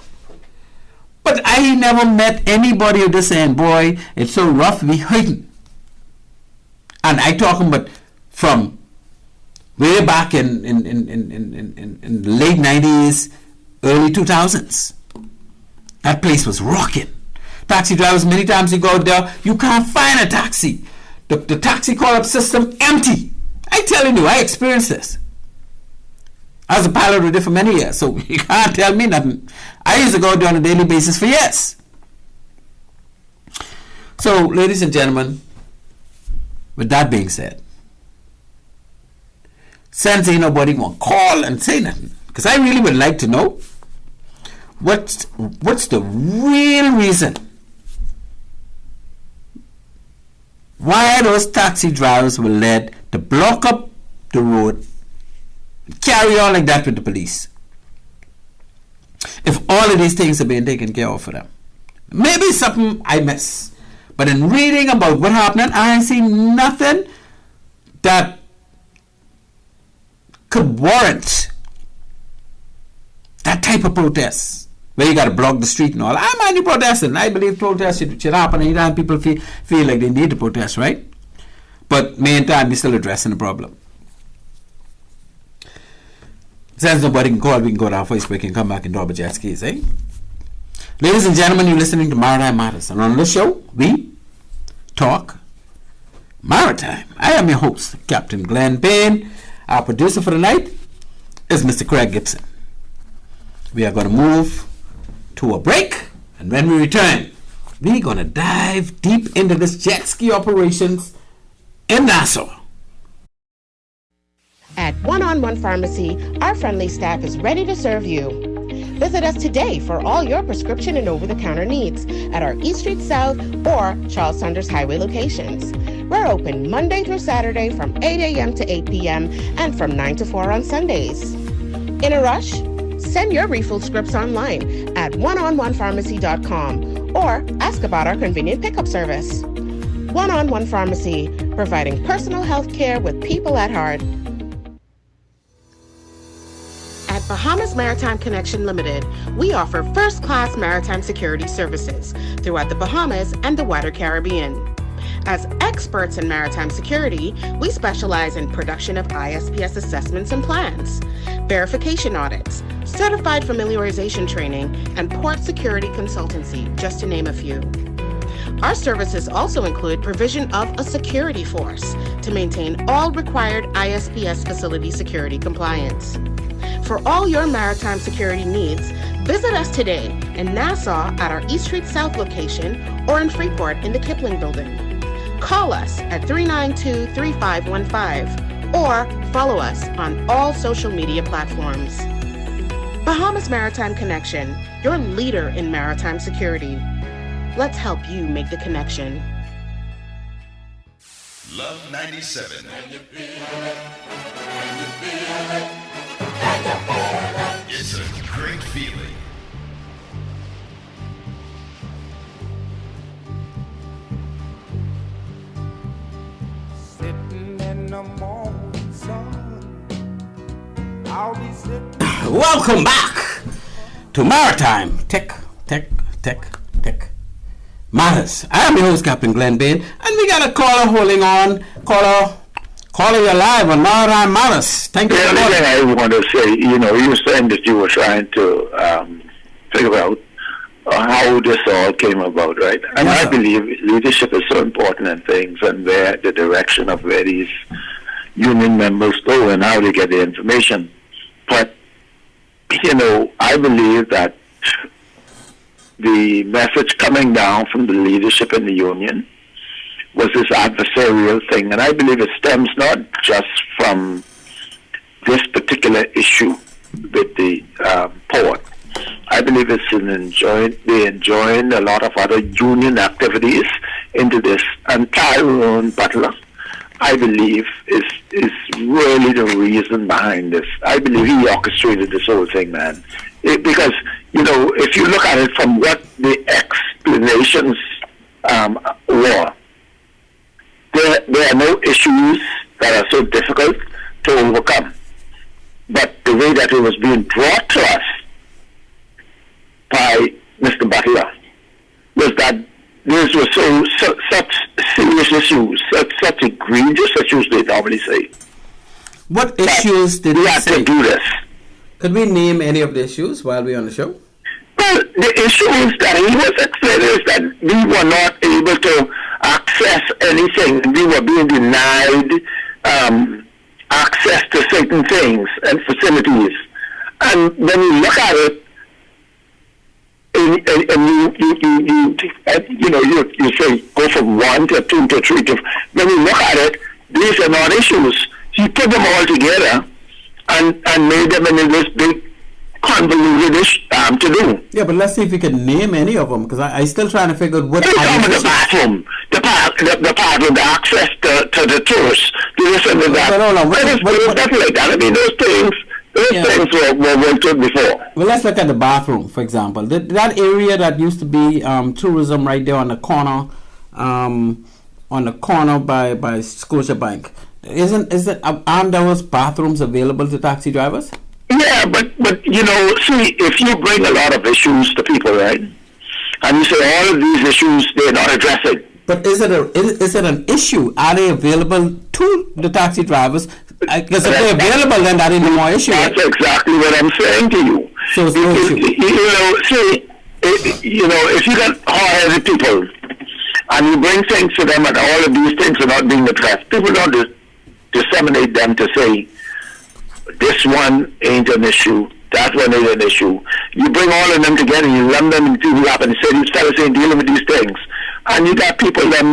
But I never met anybody who just saying, boy, it's so rough, we hiding. And I talking about from way back in the late 90s, early 2000s. That place was rocking. Taxi drivers, many times you go out there, you can't find a taxi. The taxi call-up system, empty. I telling you, I experienced this. I was a pilot with it for many years, so you can't tell me nothing. I used to go out there on a daily basis for years. So, ladies and gentlemen, with that being said, since ain't nobody won't call and say nothing, because I really would like to know what's the real reason why those taxi drivers were led to block up the road, carry on like that with the police, if all of these things are being taken care of for them. Maybe something I miss, but in reading about what happened, I see nothing that could warrant that type of protest where you got to block the street and all. I'm anti-protesting. I believe protests should happen anytime people feel like they need to protest, right? But meantime, we're still addressing the problem. Since nobody can call, we can go to our Facebook and come back and drop a jet skis, eh? Ladies and gentlemen, you're listening to Maritime Matters. And on this show, we talk maritime. I am your host, Captain Glenn Payne. Our producer for the night is Mr. Craig Gibson. We are going to move to a break, and when we return, we're going to dive deep into this jet ski operations in Nassau. At One-on-One Pharmacy, our friendly staff is ready to serve you. Visit us today for all your prescription and over-the-counter needs at our East Street South or Charles Saunders Highway locations. We're open Monday through Saturday from 8 a.m. to 8 p.m. and from 9 to 4 on Sundays. In a rush? Send your refill scripts online at oneononepharmacy.com or ask about our convenient pickup service. One-on-One Pharmacy, providing personal health care with people at heart. At Bahamas Maritime Connection Limited, we offer first-class maritime security services throughout the Bahamas and the wider Caribbean. As experts in maritime security, we specialize in production of ISPS assessments and plans, verification audits, certified familiarization training, and port security consultancy, just to name a few. Our services also include provision of a security force to maintain all required ISPS facility security compliance. For all your maritime security needs, visit us today in Nassau at our East Street South location or in Freeport in the Kipling Building. Call us at 392-3515 or follow us on all social media platforms. Bahamas Maritime Connection, your leader in maritime security. Let's help you make the connection. Love 97. It's a great feeling. Sitting in the morning sun, I'll be sitting. Welcome back to Maritime Matters. I am your host, Captain Glenn Bain, and we got a caller holding on. Caller, you're live on Maritime Matters. Thank you. Yeah, I want to say, you were saying that you were trying to figure out how this all came about, right? And I believe leadership is so important in things, and where the direction of where these union members go and how they get the information. But, I believe that the message coming down from the leadership in the union was this adversarial thing, and I believe it stems not just from this particular issue with the port. I believe it's they enjoin a lot of other union activities into this. And Tyrone Butler, I believe, is really the reason behind this. I believe he orchestrated this whole thing, man. Because, if you look at it from what the explanations were, there are no issues that are so difficult to overcome. But the way that it was being brought to us by Mr. Butler was that these were such serious issues, such egregious issues, they normally say. What issues did we he had say? to do this? Could we name any of the issues while we're on the show? Well, the issues that he was explaining is that we were not able to access anything. We were being denied access to certain things and facilities. And when you look at it, and you say go from 1 to 2 to 3 to. When you look at it, these are not issues. He put them all together and made them into this big convoluted to do. Yeah, but let's see if we can name any of them, because I still trying to figure out what. The bathroom, the part with the access to the tourists, to this and to that. But hold on, stuff like that. I mean, those things were well told before. Well, let's look at the bathroom, for example. That area that used to be tourism right there on the corner, by Scotiabank. Aren't those bathrooms available to taxi drivers? Yeah, but see, if you bring a lot of issues to people, right, and you say all of these issues they're not addressing. But is it an issue? Are they available to the taxi drivers? Because if they're available, then that ain't no more issue. That's exactly what I'm saying to you. So it's no issue. If you got hard-headed people and you bring things to them and all of these things are not being addressed, people don't disseminate them to say, this one ain't an issue, that one ain't an issue. You bring all of them together, you lump them in people up and say, these fellas ain't dealing with these things. And you got people, at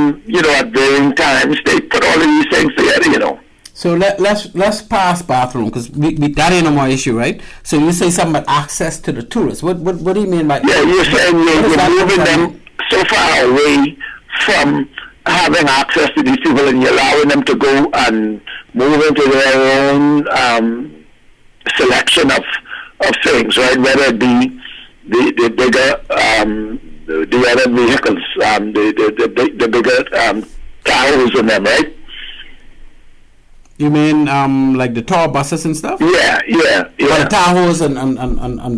varying times, they put all of these things together, So let's pass bathroom, because that ain't no more issue, right? So you say something about access to the tourists. What do you mean by? Yeah, you're saying you're moving them so far away from having access to these people, and you're allowing them to go and move into their own selection of things, right? Whether it be the bigger the other vehicles, the bigger towers in them, right? You mean like the tour buses and stuff? Yeah. Or the Tahoes and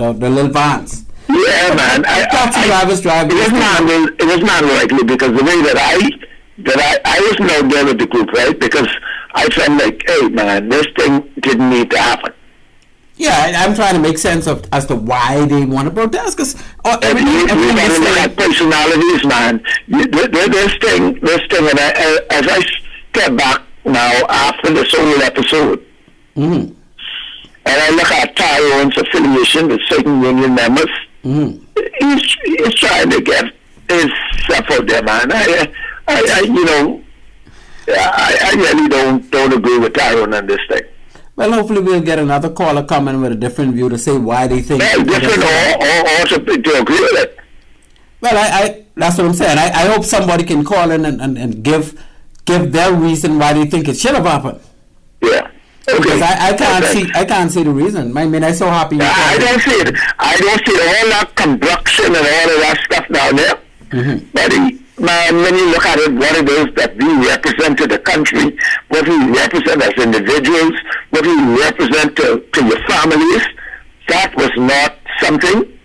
the little vans. Yeah, man. Taxi drivers drive. It was not likely, because the way that I wasn't out there with the group, right? Because I felt like, hey, man, this thing didn't need to happen. Yeah, I'm trying to make sense as to why they want to protest. Because everything at personalities, man. This thing, and as I step back now after this whole episode, and I look at Tyrone's affiliation with certain union members, he's trying to get his stuff out there, man. I really don't agree with Tyrone on this thing. Well, hopefully we'll get another caller coming with a different view to say why they think. Yeah, different or to agree with it. Well, I that's what I'm saying. I hope somebody can call in and give their reason why they think it should have happened. Yeah. Okay. Because I can't see the reason. I mean, I'm so happy. I don't see it. I don't see all that conduction and all of that stuff down there. But man, when you look at it, what it is that we represent to the country, what we represent as individuals, what we represent to your families, that was not something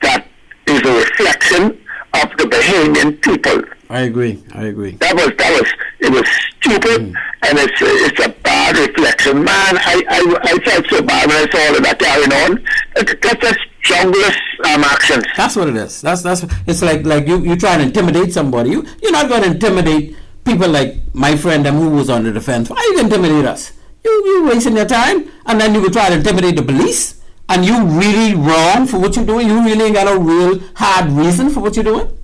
that is a reflection of the Bahamian people. I agree. It was stupid, and it's a bad reflection. Man, I felt so bad when I saw all of that carrying on. That's junglist actions. That's what it is. That's it's like you try to intimidate somebody. You're not going to intimidate people like my friend who was on the defense. Why you intimidate us? You wasting your time, and then you could try to intimidate the police, and you really wrong for what you're doing. You really ain't got a real hard reason for what you're doing.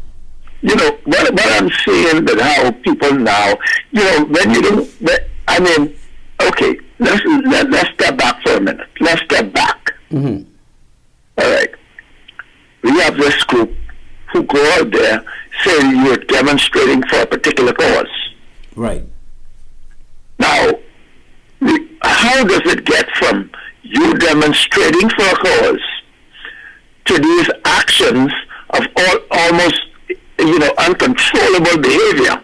You know what I'm saying, that how people now, when you don't. I mean, okay, let's step back for a minute. Let's step back. Mm-hmm. All right. We have this group who go out there saying you're demonstrating for a particular cause. Right. Now, how does it get from you demonstrating for a cause to these actions of almost, uncontrollable behavior?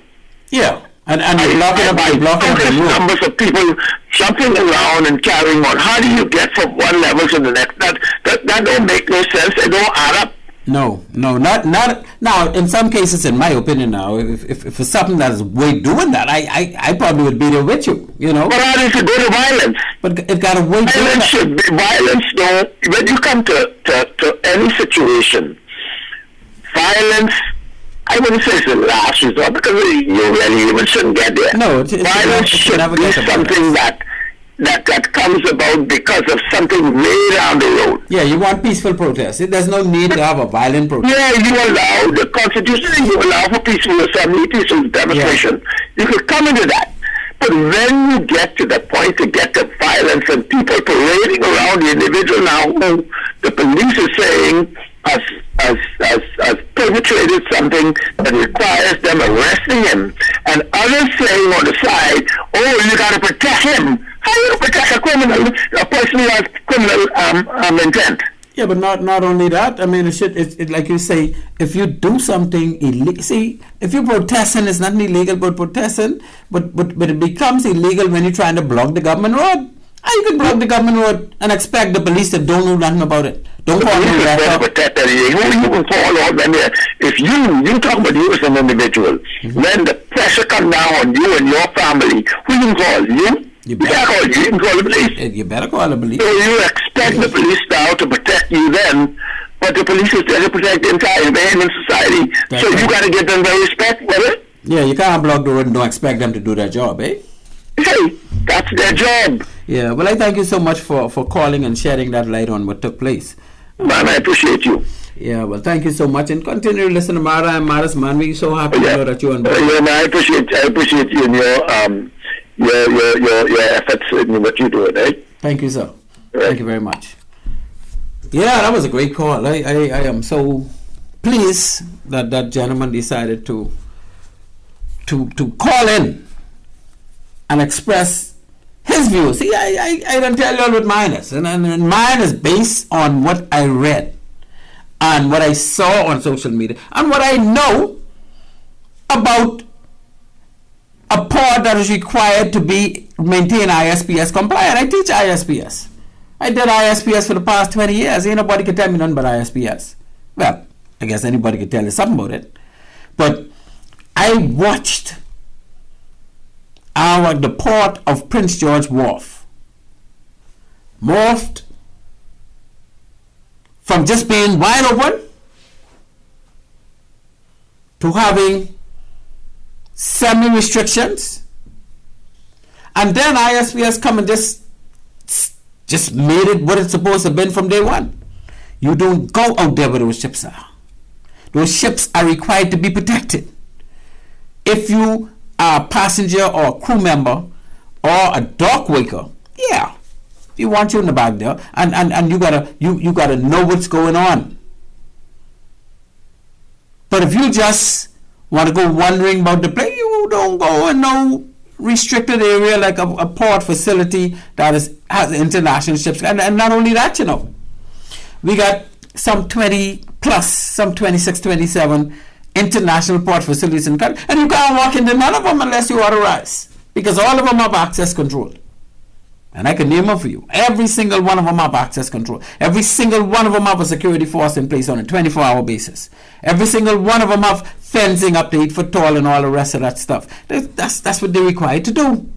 Yeah. And you're blocking up the road. Numbers of people jumping around and carrying on. How do you get from one level to the next? That don't make no sense. It don't add up. No, not now. In some cases, in my opinion, now, if it's something that is way doing that, I probably would be there with you. But how does it go to violence? But it got a way. Violence should be violence. No, when you come to any situation, violence. I wouldn't say it's the last resort, because you really even shouldn't get there. No, violence should be something that comes about because of something way down the road. Yeah, you want peaceful protest. There's no need to have a violent protest. Yeah, you allow the Constitution, you allow for peaceful assembly, peaceful demonstration. Yeah. You could come into that. But when you get to the point to get to violence and people parading around the individual now who the police is saying has perpetrated something that requires them arresting him, and others saying on the side, oh, you got to protect him. How do you protect a person who has criminal intent? Yeah, but not only that. I mean, it like you say, if you do something illegal, see, if you're protesting, it's not illegal, but protesting, but it becomes illegal when you're trying to block the government road. How you can block the government road and expect the police that don't know nothing about it? Don't call me that. Who you can call on when if you talk about you as an individual, when the pressure comes down on you and your family, who you can call? You better call you. You can call the police. You better call the police. So you expect the police now to protect you then, but the police is there to protect the entire Bahamian society. That's so right. You got to give them their respect, brother. Yeah, you can't block the road and don't expect them to do their job, eh? Hey, that's their job. Yeah, well, I thank you so much for calling and shedding that light on what took place. Man, I appreciate you. Yeah, well, thank you so much, and continue to listen to Maritime Matters, man. We're so happy to know that you're on board. Yeah, man, I appreciate you and your efforts in what you're doing, eh? Thank you, sir. Right. Thank you very much. Yeah, that was a great call. I am so pleased that gentleman decided to call in and express his views. See, I don't tell you all what mine is. And mine is based on what I read and what I saw on social media and what I know about a pod that is required to maintain ISPS compliant. I teach ISPS. I did ISPS for the past 20 years. Ain't nobody can tell me nothing but ISPS. Well, I guess anybody could tell you something about it. But I watched the port of Prince George Wharf morphed from just being wide open to having semi-restrictions, and then ISPS come and just made it what it's supposed to have been from day one. You don't go out there where those ships are. Those ships are required to be protected. If you are a passenger or a crew member or a dock waker, yeah, we want you in the back there, and you gotta know what's going on. But if you just want to go wandering about the place, you don't go in no restricted area like a port facility that has international ships. And not only that, we got some 20 plus, some 26, 27 international port facilities in the country, and you can't walk into none of them unless you authorize, because all of them have access control. And I can name them for you. Every single one of them have access control. Every single one of them have a security force in place on a 24-hour basis. Every single one of them have fencing up to 8 foot tall and all the rest of that stuff. That's what they're required to do.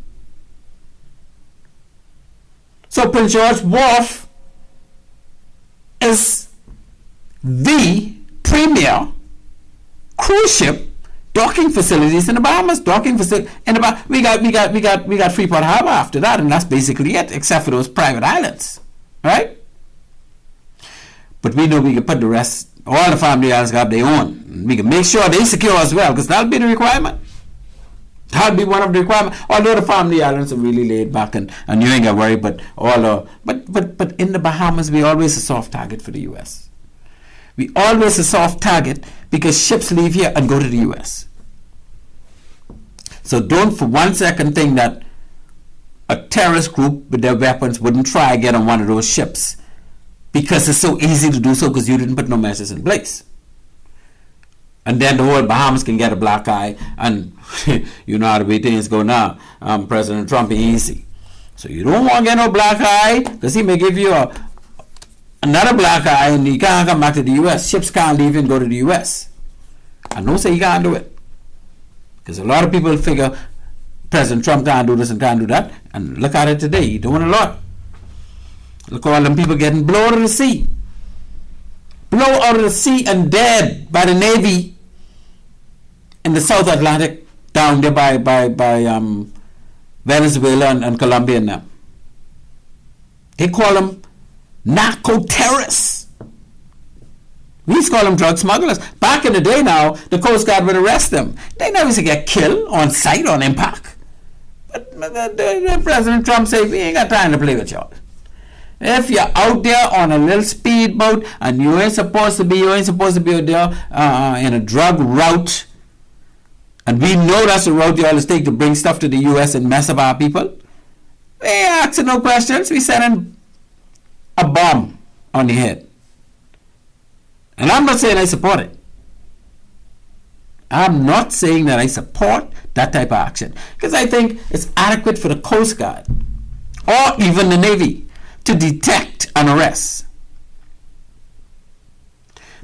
So Prince George Wharf is the premier cruise ship docking facilities in the Bahamas. We got Freeport Harbor after that, and that's basically it, except for those private islands, right? But we know we can put the rest. All the family islands got their own. We can make sure they secure as well, because that'll be the requirement. That'll be one of the requirements. Although the family islands are really laid back and you ain't got to worry, but in the Bahamas we always a soft target for the US. We always a soft target because ships leave here and go to the US. So don't for 1 second think that a terrorist group with their weapons wouldn't try to get on one of those ships because it's so easy to do so because you didn't put no measures in place. And then the whole Bahamas can get a black eye, and you know how the way things go now. President Trump is easy. So you don't want to get no black eye, because he may give you another black eye and you can't come back to the U.S. Ships can't leave and go to the U.S. And don't say you can't do it. Because a lot of people figure President Trump can't do this and can't do that. And look at it today, he's doing a lot. Look at all them people getting blown out of the sea. Blown out of the sea and dead by the Navy in the South Atlantic, down there by Venezuela and Colombia now. They call them narco-terrorists. We used to call them drug smugglers. Back in the day now, the Coast Guard would arrest them. They never used to get killed on sight, on impact. But President Trump said, we ain't got time to play with y'all. If you're out there on a little speedboat and you ain't supposed to be out there in a drug route, and we know that's the route you always take to bring stuff to the U.S. and mess up our people, we ain't asking no questions. We sending a bomb on your head. And I'm not saying I support it. I'm not saying that I support that type of action, because I think it's adequate for the Coast Guard or even the Navy to detect and arrest.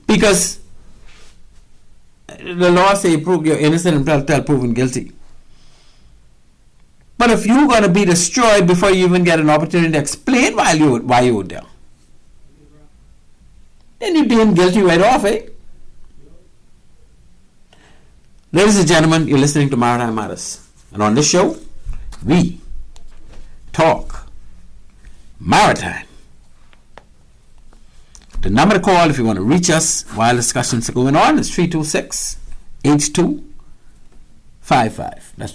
Because the law say prove you're innocent until proven guilty. But if you're going to be destroyed before you even get an opportunity to explain why you were there, then you're deemed guilty right off, eh? Ladies and gentlemen, you're listening to Maritime Matters. And on this show, we talk maritime. The number to call if you want to reach us while discussions are going on is 326-8255. That's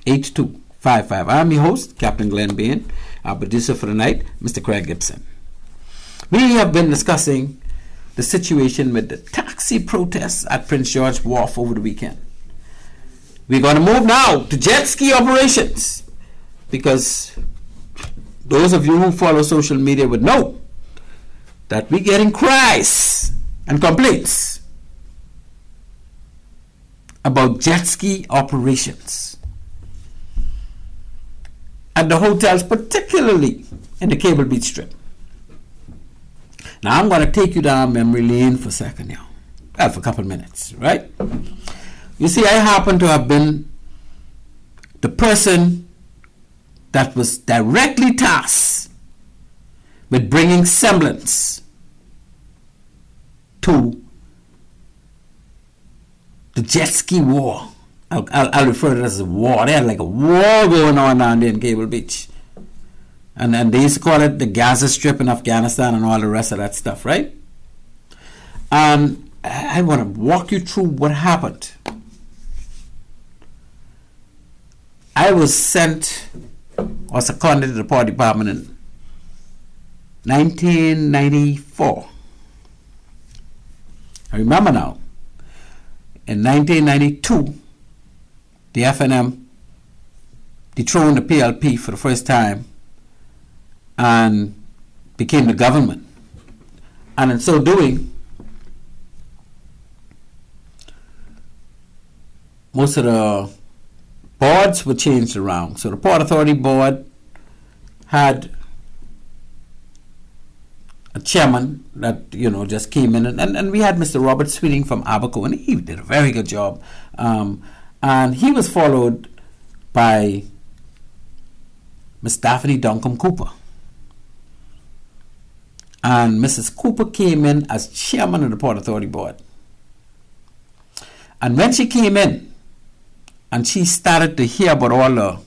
326-8255. I'm your host, Captain Glenn Bain. Our producer for the night, Mr. Craig Gibson. We have been discussing the situation with the taxi protests at Prince George Wharf over the weekend. We're going to move now to jet ski operations, because those of you who follow social media would know that we're getting cries and complaints about jet ski operations at the hotels, particularly in the Cable Beach Strip. Now I'm going to take you down memory lane for a second now. Well, for a couple of minutes, right? You see, I happen to have been the person that was directly tasked with bringing semblance to the jet ski war. I'll refer to it as a war. They had like a war going on down there in Cable Beach. And they used to call it the Gaza Strip in Afghanistan and all the rest of that stuff, right? I want to walk you through what happened. I was seconded to the Port Department in 1994. I remember now, in 1992, the FNM dethroned the PLP for the first time and became the government. And in so doing, most of the boards were changed around. So the Port Authority board had a chairman that, just came in, and we had Mr. Robert Sweeting from Abaco, and he did a very good job. And he was followed by Miss Daphne Duncombe Cooper. And Mrs. Cooper came in as chairman of the Port Authority Board. And when she came in, and she started to hear about all the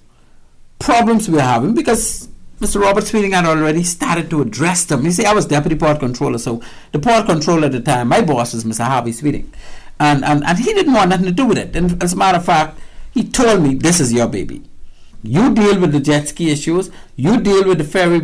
problems we were having, because Mr. Robert Sweeting had already started to address them. You see, I was deputy port controller, so the port controller at the time, my boss was Mr. Harvey Sweeting. And he didn't want nothing to do with it. And as a matter of fact, he told me, this is your baby. You deal with the jet ski issues. You deal with the ferry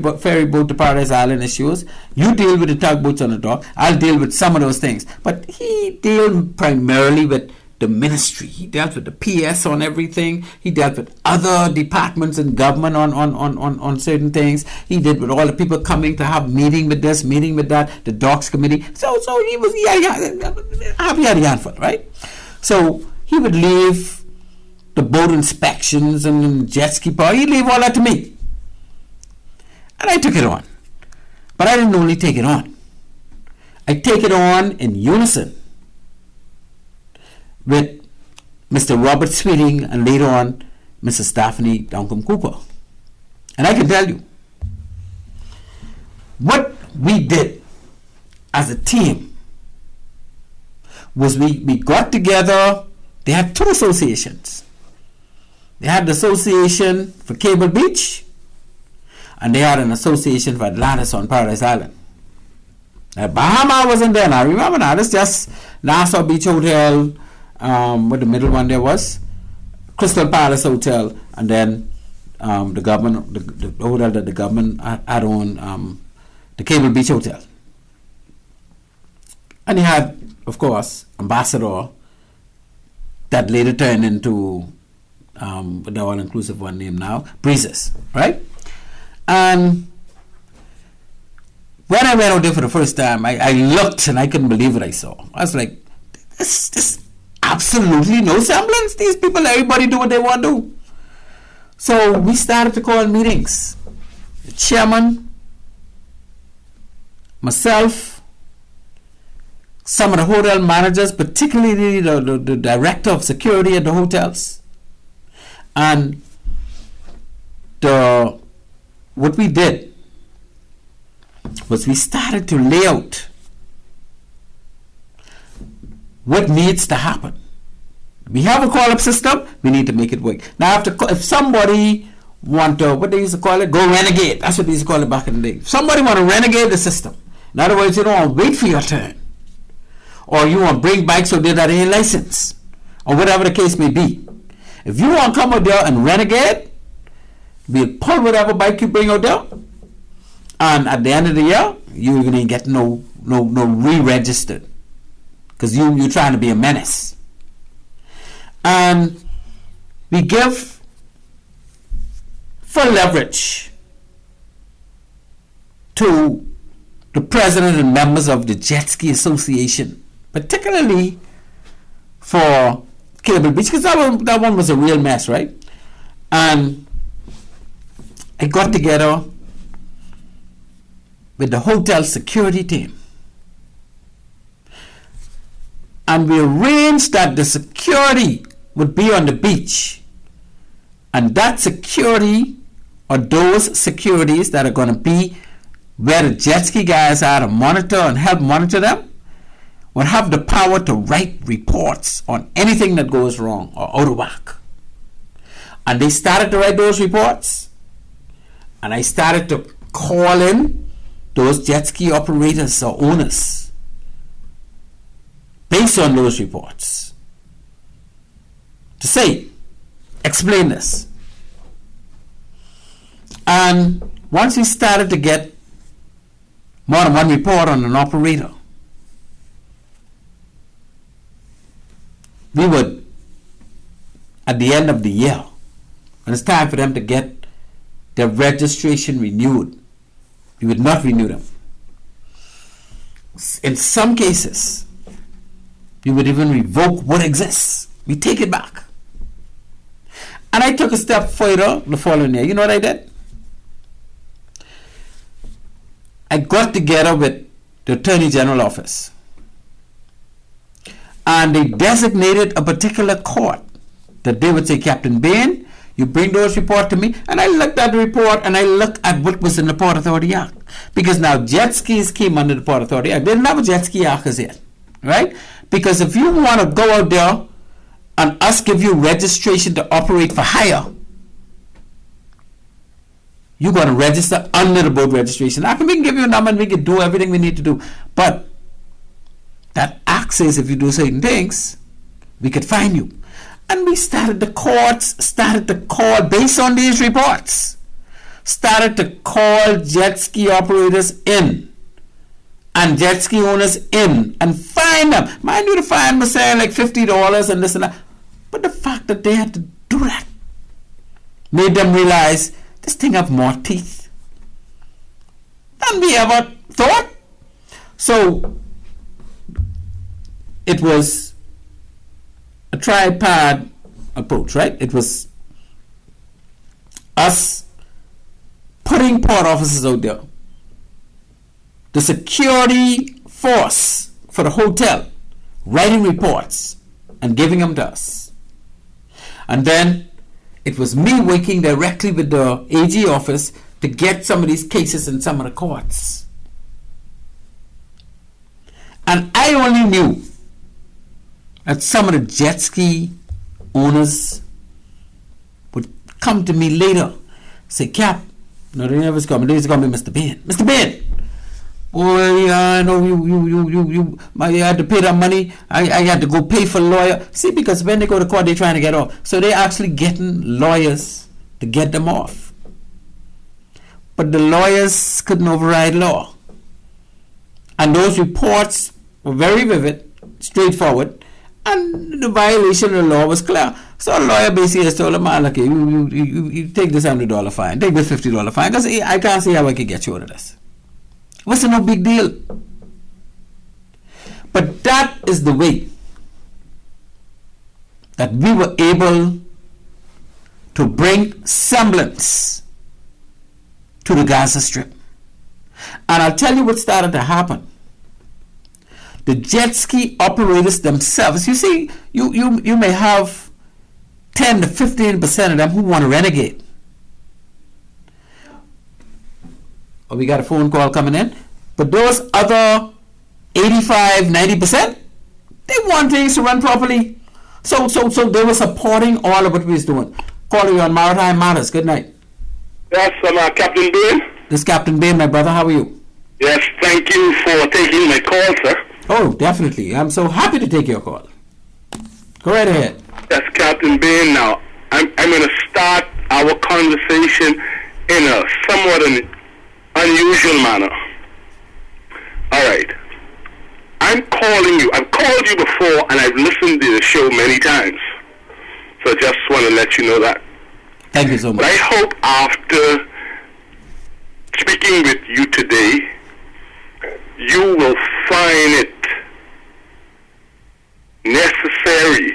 boat to Paradise Island issues. You deal with the tugboats on the dock. I'll deal with some of those things. But he dealt primarily with the ministry. He dealt with the PS on everything. He dealt with other departments in government on certain things. He did with all the people coming to have meeting with this, meeting with that, the docks committee. So he was happy at the handful, right? So he would leave the boat inspections and jet ski power. He'd leave all that to me. And I took it on. But I didn't only take it on. I take it on in unison with Mr. Robert Sweeting and later on Mrs. Daphne Duncan Cooper. And I can tell you, what we did as a team was we got together. They had two associations. They had the Association for Cable Beach and they had an association for Atlantis on Paradise Island. Bahamas wasn't there now. Remember now, it's just Nassau Beach Hotel, what the middle one there was, Crystal Palace Hotel, and then the government, the hotel that the government had on, the Cable Beach Hotel. And he had, of course, Ambassador, that later turned into the all-inclusive one name now, Breezes, right? And when I went out there for the first time, I looked and I couldn't believe what I saw. I was like, this absolutely no semblance. These people, everybody do what they want to do. So we started to call meetings. The chairman, myself, some of the hotel managers, particularly the director of security at the hotels. And what we did was we started to lay out what needs to happen. We have a call-up system, we need to make it work. Now, if somebody want to, what they used to call it, go renegade. That's what they used to call it back in the day. If somebody want to renegade the system, in other words, you don't want to wait for your turn, or you want to bring bikes so they got any license, or whatever the case may be. If you want to come out there and renegade, we'll pull whatever bike you bring out there, and at the end of the year, you're going to get no re-registered, because you're trying to be a menace. And we give full leverage to the president and members of the Jet Ski Association, particularly for Cable Beach, because that one was a real mess, right? And I got together with the hotel security team, and we arranged that the security would be on the beach, and that security, or those securities that are going to be where the jet ski guys are to monitor and help monitor them, would have the power to write reports on anything that goes wrong or out of whack. And they started to write those reports, and I started to call in those jet ski operators or owners based on those reports to say, explain this. And once we started to get more than one report on an operator, we would, at the end of the year, when it's time for them to get their registration renewed, we would not renew them. In some cases, we would even revoke what exists. We take it back. And I took a step further the following year. You know what I did? I got together with the Attorney General office, and they designated a particular court that they would say, Captain Bain, you bring those reports to me. And I looked at the report, and I looked at what was in the Port Authority Act. Because now jet skis came under the Port Authority. I didn't have a jet ski act as yet, right? Because if you want to go out there and us give you registration to operate for hire, you're going to register under the boat registration. We can give you a number and we can do everything we need to do. But that act says if you do certain things, we could fine you. And we the courts started to call, based on these reports, started to call jet ski operators in and jet ski owners in and fine them. Mind you, the fine was saying like $50 and this and that. But the fact that they had to do that made them realize this thing have more teeth than we ever thought. So it was a tripod approach, right? It was us putting port officers out there, the security force for the hotel writing reports and giving them to us, and then it was me working directly with the AG office to get some of these cases in some of the courts. And I only knew that some of the jet ski owners would come to me later, say, Cap, no, they never come. They going to be Mr. Ben. Mr. Ben, boy, I know you had to pay that money. I had to go pay for a lawyer. See, because when they go to court, they're trying to get off. So they're actually getting lawyers to get them off. But the lawyers couldn't override law. And those reports were very vivid, straightforward, and the violation of the law was clear. So the lawyer basically has told him, man, okay, you take this $100 fine, take this $50 fine, because I can't see how I can get you out of this. It wasn't no big deal. But that is the way that we were able to bring semblance to the Gaza Strip. And I'll tell you what started to happen. The jet ski operators themselves, you see, you may have 10 to 15% of them who want to renegade. Oh, we got a phone call coming in. But those other 85, 90%, they want things to run properly. So they were supporting all of what we was doing. Calling you on Maritime Matters. Good night. Yes, I'm Captain Bain. This is Captain Bain, my brother. How are you? Yes, thank you for taking my call, sir. Oh, definitely. I'm so happy to take your call. Go right ahead. Yes, Captain Bain. Now, I'm going to start our conversation in a somewhat unusual manner. All right. I'm calling you. I've called you before, and I've listened to the show many times. So I just want to let you know that. Thank you so much. But I hope after speaking with you today, you will find it necessary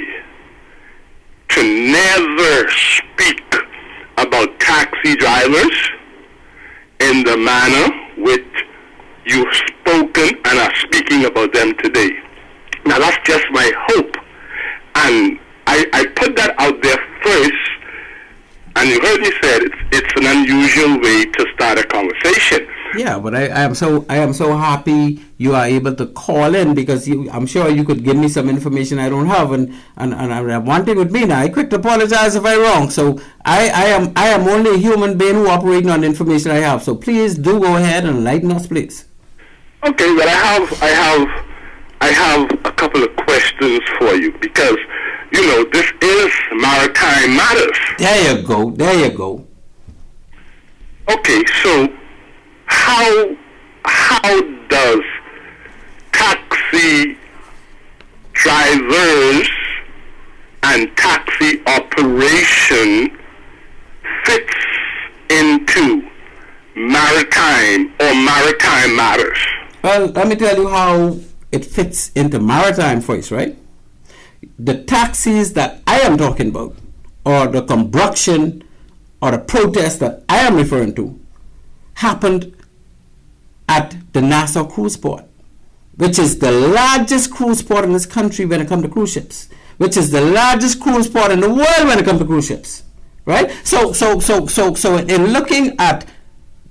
to never speak about taxi drivers in the manner which you've spoken and are speaking about them today. Now that's just my hope. And I put that out there first, and you heard me said it's an unusual way to start a conversation. Yeah, but I am so happy you are able to call in, because I'm sure you could give me some information I don't have, and one thing with me now, I quick to apologize if I'm wrong. So I am only a human being who operating on the information I have. So please do go ahead and enlighten us, please. Okay, but I have a couple of questions for you, because this is Maritime Matters. There you go. Okay, so how does taxi drivers and taxi operation fits into maritime matters? Well, let me tell you how it fits into maritime first, right? The taxis that I am talking about, or the combustion or the protest that I am referring to, happened at the Nassau cruise port, which is the largest cruise port in this country when it comes to cruise ships, which is the largest cruise port in the world when it comes to cruise ships, right? So in looking at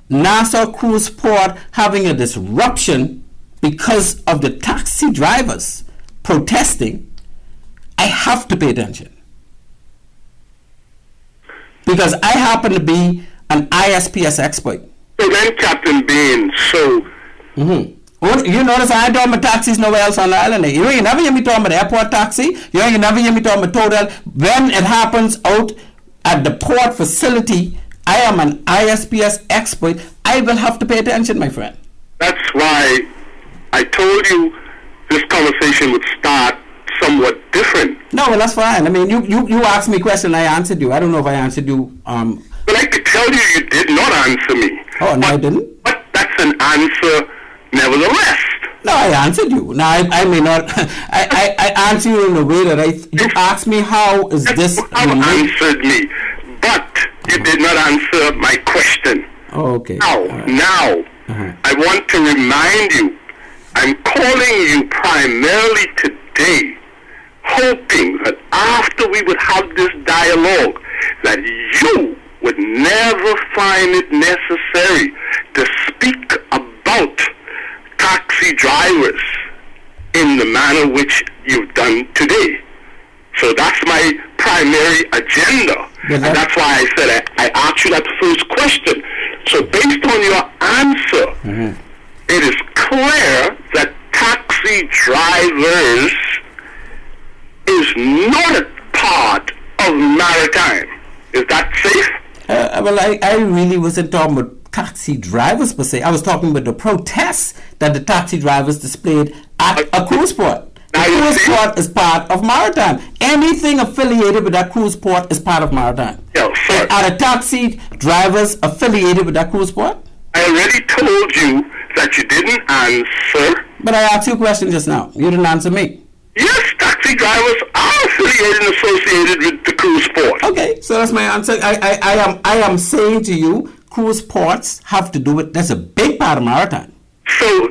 Nassau Cruise Port having a disruption because of the taxi drivers protesting, I have to pay attention. Because I happen to be an ISPS expert. So then, Captain Bain, You notice I ain't talking about taxis nowhere else on the island. You ain't never hear me talking about airport taxi. You ain't never hear me talking about total. When it happens out at the port facility, I am an ISPS expert. I will have to pay attention, my friend. That's why I told you this conversation would start somewhat different. No, well, that's fine. I mean, you asked me a question, I answered you. I don't know if I answered you. But I could tell you did not answer me. Oh, no, I didn't? But that's an answer nevertheless. No, I answered you. Now, I may not. I answer you in a way that you asked me how is this. You answered me, but you did not answer my question. Oh, okay. Now, I want to remind you, I'm calling you primarily today, hoping that after we would have this dialogue, that you would never find it necessary to speak about taxi drivers in the manner which you've done today. So that's my primary agenda. And that's why I said I asked you that first question. So based on your answer, it is clear that taxi drivers is not a part of maritime. Is that safe? Well, I really wasn't talking about taxi drivers per se. I was talking about the protests that the taxi drivers displayed at a cruise port. The cruise port is part of maritime. Anything affiliated with that cruise port is part of maritime. Are the taxi drivers affiliated with that cruise port? I already told you that you didn't answer. But I asked you a question just now. You didn't answer me. Yes, taxi drivers are affiliated and associated with the cruise port. Okay, so that's my answer. I am saying to you, cruise ports have to do with, that's a big part of maritime. So,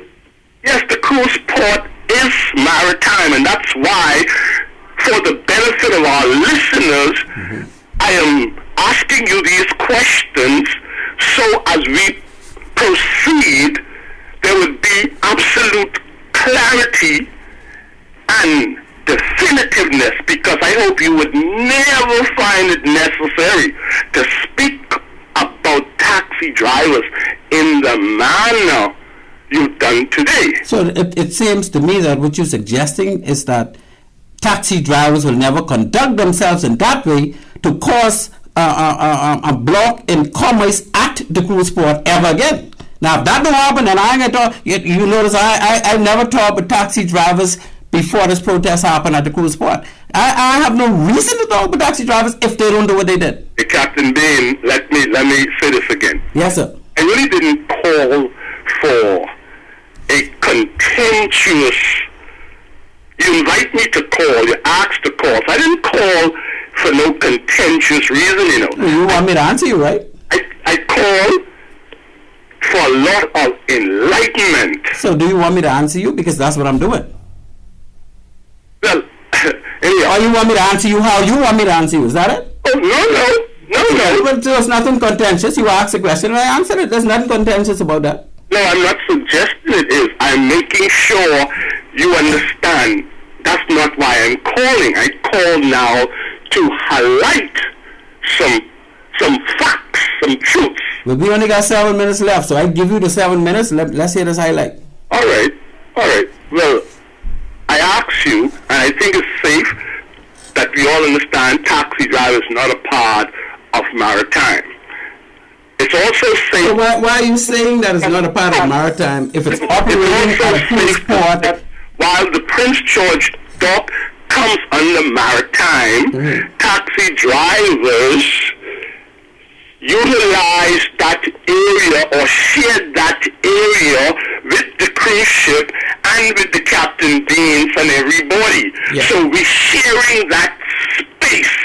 yes, the cruise port is maritime, and that's why, for the benefit of our listeners, I am asking you these questions so as we proceed, there would be absolute clarity and definitiveness, because I hope you would never find it necessary to speak about taxi drivers in the manner you've done today. So it seems to me that what you're suggesting is that taxi drivers will never conduct themselves in that way to cause a block in commerce at the cruise port ever again. Now, if that don't happen, then I ain't gonna talk. You notice I never talk with taxi drivers before this protest happened at the cruise port. I have no reason to talk with taxi drivers if they don't do what they did. Hey, Captain Bain, let me say this again. Yes, sir. I really didn't call for a contentious. You invite me to call, you ask to call. So I didn't call for no contentious reason, you know. You want me to answer you, right? I called for a lot of enlightenment. So do you want me to answer you? Because that's what I'm doing. Well, anyhow. Or you want me to answer you how you want me to answer you? Is that it? Oh, no. But there's nothing contentious. You ask a question and I answer it. There's nothing contentious about that. No, I'm not suggesting it is. I'm making sure you understand. That's not why I'm calling. I call now to highlight some facts, some truths. Well, we only got 7 minutes left, so I give you the 7 minutes. Let's hear this highlight. All right. Well, I ask you, and I think it's safe that we all understand taxi drivers are not a part of maritime. It's also safe. So why are you saying that it's not a part of maritime if it's operating at a cruise port? While the Prince George dock comes under maritime, taxi drivers utilize that area or share that area with the cruise ship and with the captain Deans and everybody. Yeah. So we're sharing that space.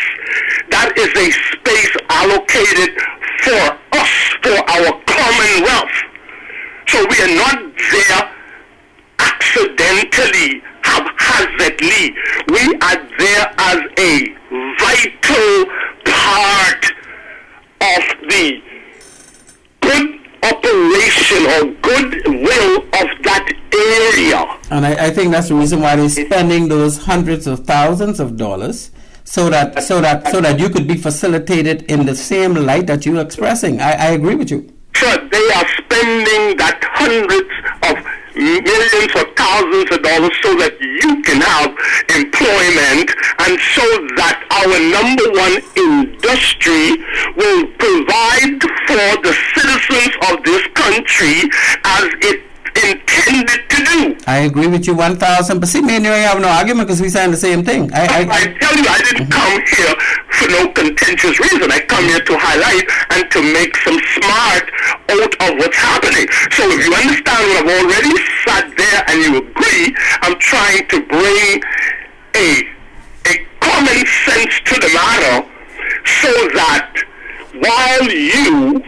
That is a space allocated for us, for our commonwealth. So we are not there accidentally, haphazardly. We are there as a vital part of the good operation or goodwill of that area. And I think that's the reason why they're spending those hundreds of thousands of dollars so that you could be facilitated in the same light that you're expressing. I agree with you. So they are spending that hundreds of millions or thousands of dollars so that you can have employment and so that our number one industry will provide for the citizens of this country as it intended to do. I agree with you 1,000%. But see, me and you have no argument because we saying the same thing. I tell you, I didn't come here for no contentious reason. I come here to highlight and to make some smart out of what's happening. So if you understand what I've already sat there and you agree, I'm trying to bring a common sense to the matter so that while you,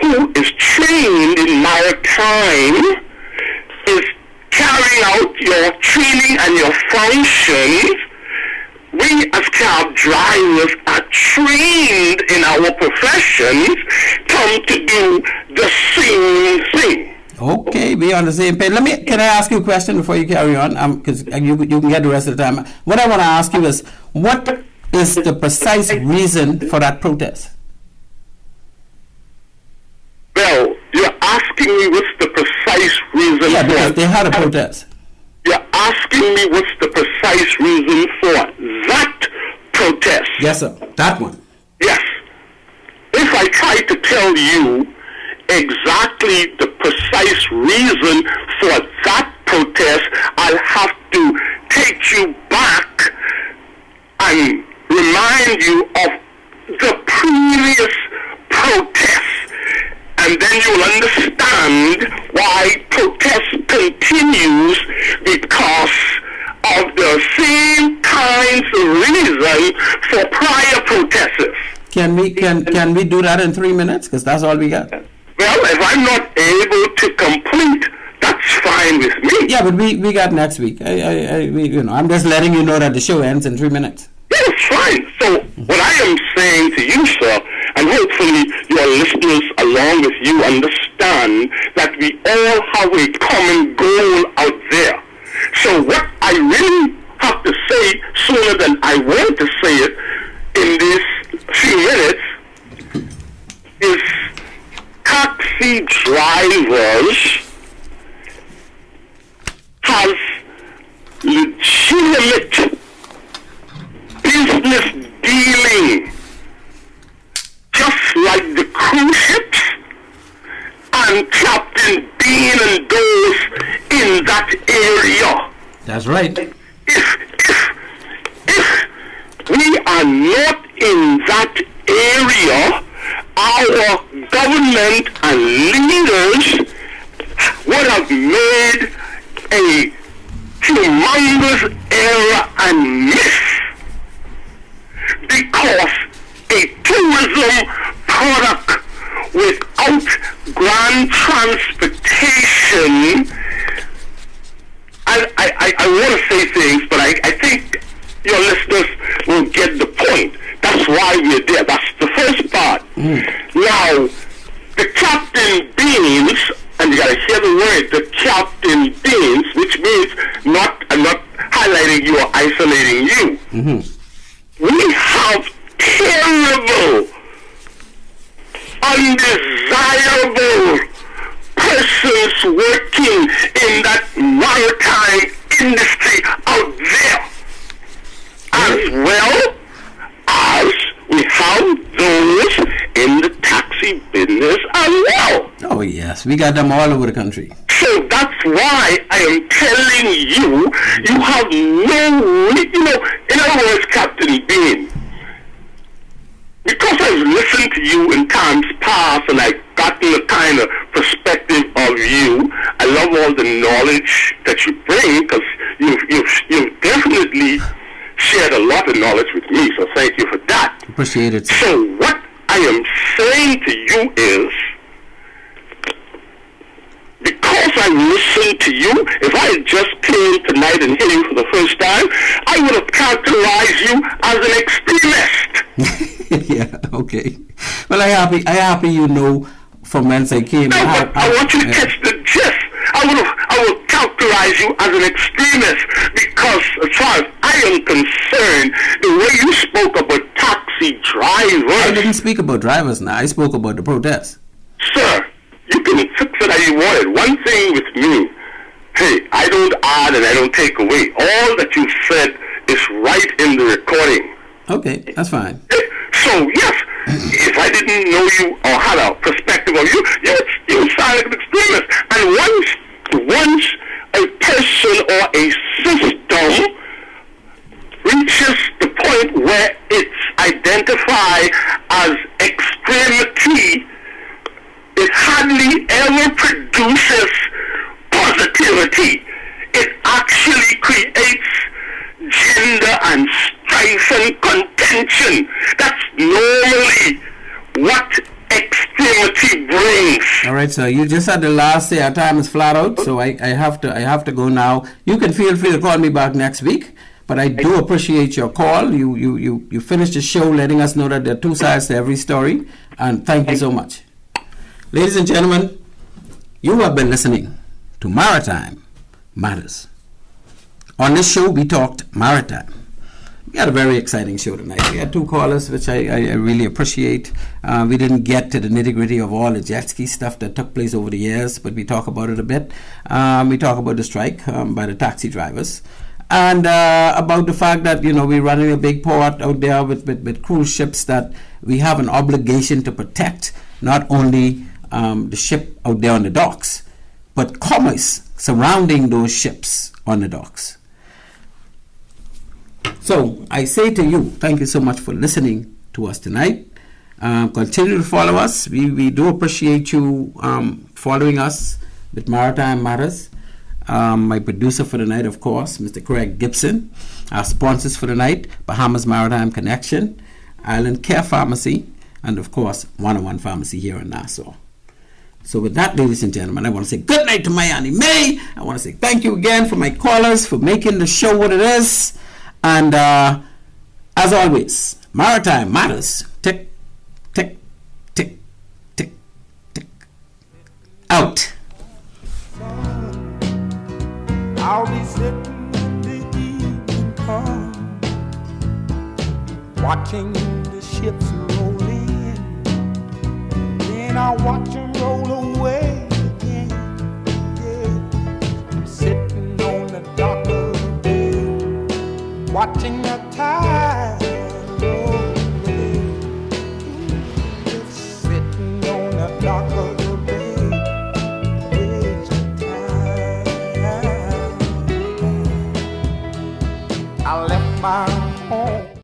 who is trained in maritime, is carrying out your training and your functions, we as cab drivers are trained in our professions, come to do the same thing. Okay, we on the same page. Can I ask you a question before you carry on? Because you can get the rest of the time. What I want to ask you is, what is the precise reason for that protest? Well, you're asking me what's the precise reason Yeah, because for they had a protest. You're asking me what's the precise reason for that protest. Yes, sir. That one. Yes. If I try to tell you exactly the precise reason for that protest, I'll have to take you back and remind you of the previous protest. And then you'll understand why protest continues, because of the same kinds of reason for prior protests. Can we do that in 3 minutes? Because that's all we got. Well, if I'm not able to complete, that's fine with me. Yeah, but we got next week. I'm just letting you know that the show ends in 3 minutes. Yeah, it's fine. So what I am saying to you, sir, and hopefully your listeners along with you understand that we all have a common goal out there. So what I really have to say sooner than I want to say it in these few minutes is taxi drivers have legitimate business dealing, just like the cruise ships and Captain Bean and those in that area. That's right. If we are not in that area, our government and leaders would have made a humongous error and miss, because a tourism product without grand transportation, I want to say things, but I think your listeners will get the point. That's why we're there. That's the first part. Now, the Captain Beans, and you got to hear the word, the Captain Beans, which means I'm not highlighting you or isolating you. We have terrible, undesirable persons working in that maritime industry out there, as well as we have those in the taxi business as well. Oh yes, we got them all over the country. So that's why I am telling you, you have no, in other words, Captain Bean, because I've listened to you in times past and I've gotten a kind of perspective of you, I love all the knowledge that you bring, because you've definitely shared a lot of knowledge with me, so thank you for that. Appreciate it. So what I am saying to you is, because I listened to you, if I had just came tonight and hear you for the first time, I would have characterized you as an extremist. Yeah, okay. Well, I happy you know from whence I came. No, but I want you to catch the gist. I will characterize you as an extremist because, as far as I am concerned, the way you spoke about taxi drivers. I didn't speak about drivers now. I spoke about the protest. Sir, you can fix it how you want it. One thing with me, hey, I don't add and I don't take away. All that you said is right in the recording. Okay, that's fine. So, yes, if I didn't know you or had a perspective of you, you sound like an extremist. And once a person or a system reaches the point where it's identified as extremity, it hardly ever produces positivity. It actually creates gender and strife and contention. That's normally what extremity brings. All right, so you just had the last say. Our time is flat out, so I have to go now. You can feel free to call me back next week, but I do appreciate your call. You finished the show letting us know that there are two sides to every story, and thank you so much. Ladies and gentlemen, you have been listening to Maritime Matters. On this show, we talked maritime. We had a very exciting show tonight. We had two callers, which I really appreciate. We didn't get to the nitty-gritty of all the jet ski stuff that took place over the years, but we talk about it a bit. We talk about the strike by the taxi drivers, and about the fact that, we're running a big port out there with cruise ships that we have an obligation to protect, not only the ship out there on the docks, but commerce surrounding those ships on the docks. So I say to you, thank you so much for listening to us tonight. Continue to follow us. We do appreciate you following us with Maritime Matters. My producer for the night, of course, Mr. Craig Gibson. Our sponsors for the night, Bahamas Maritime Connection, Island Care Pharmacy, and of course, 101 Pharmacy here in Nassau. So with that, ladies and gentlemen, I want to say good night to my Annie Mae. I want to say thank you again for my callers for making the show what it is. And as always, Maritime Matters. Tick, tick, tick, tick, tick. Out. I'll be sitting when the evening comes, watching the ships roll in. Then I'll watch them roll away again. Yeah. I'm sitting on the dock of the bay, watching the tide roll away. Just sitting on the dock of the bay, wasting time. I left my home.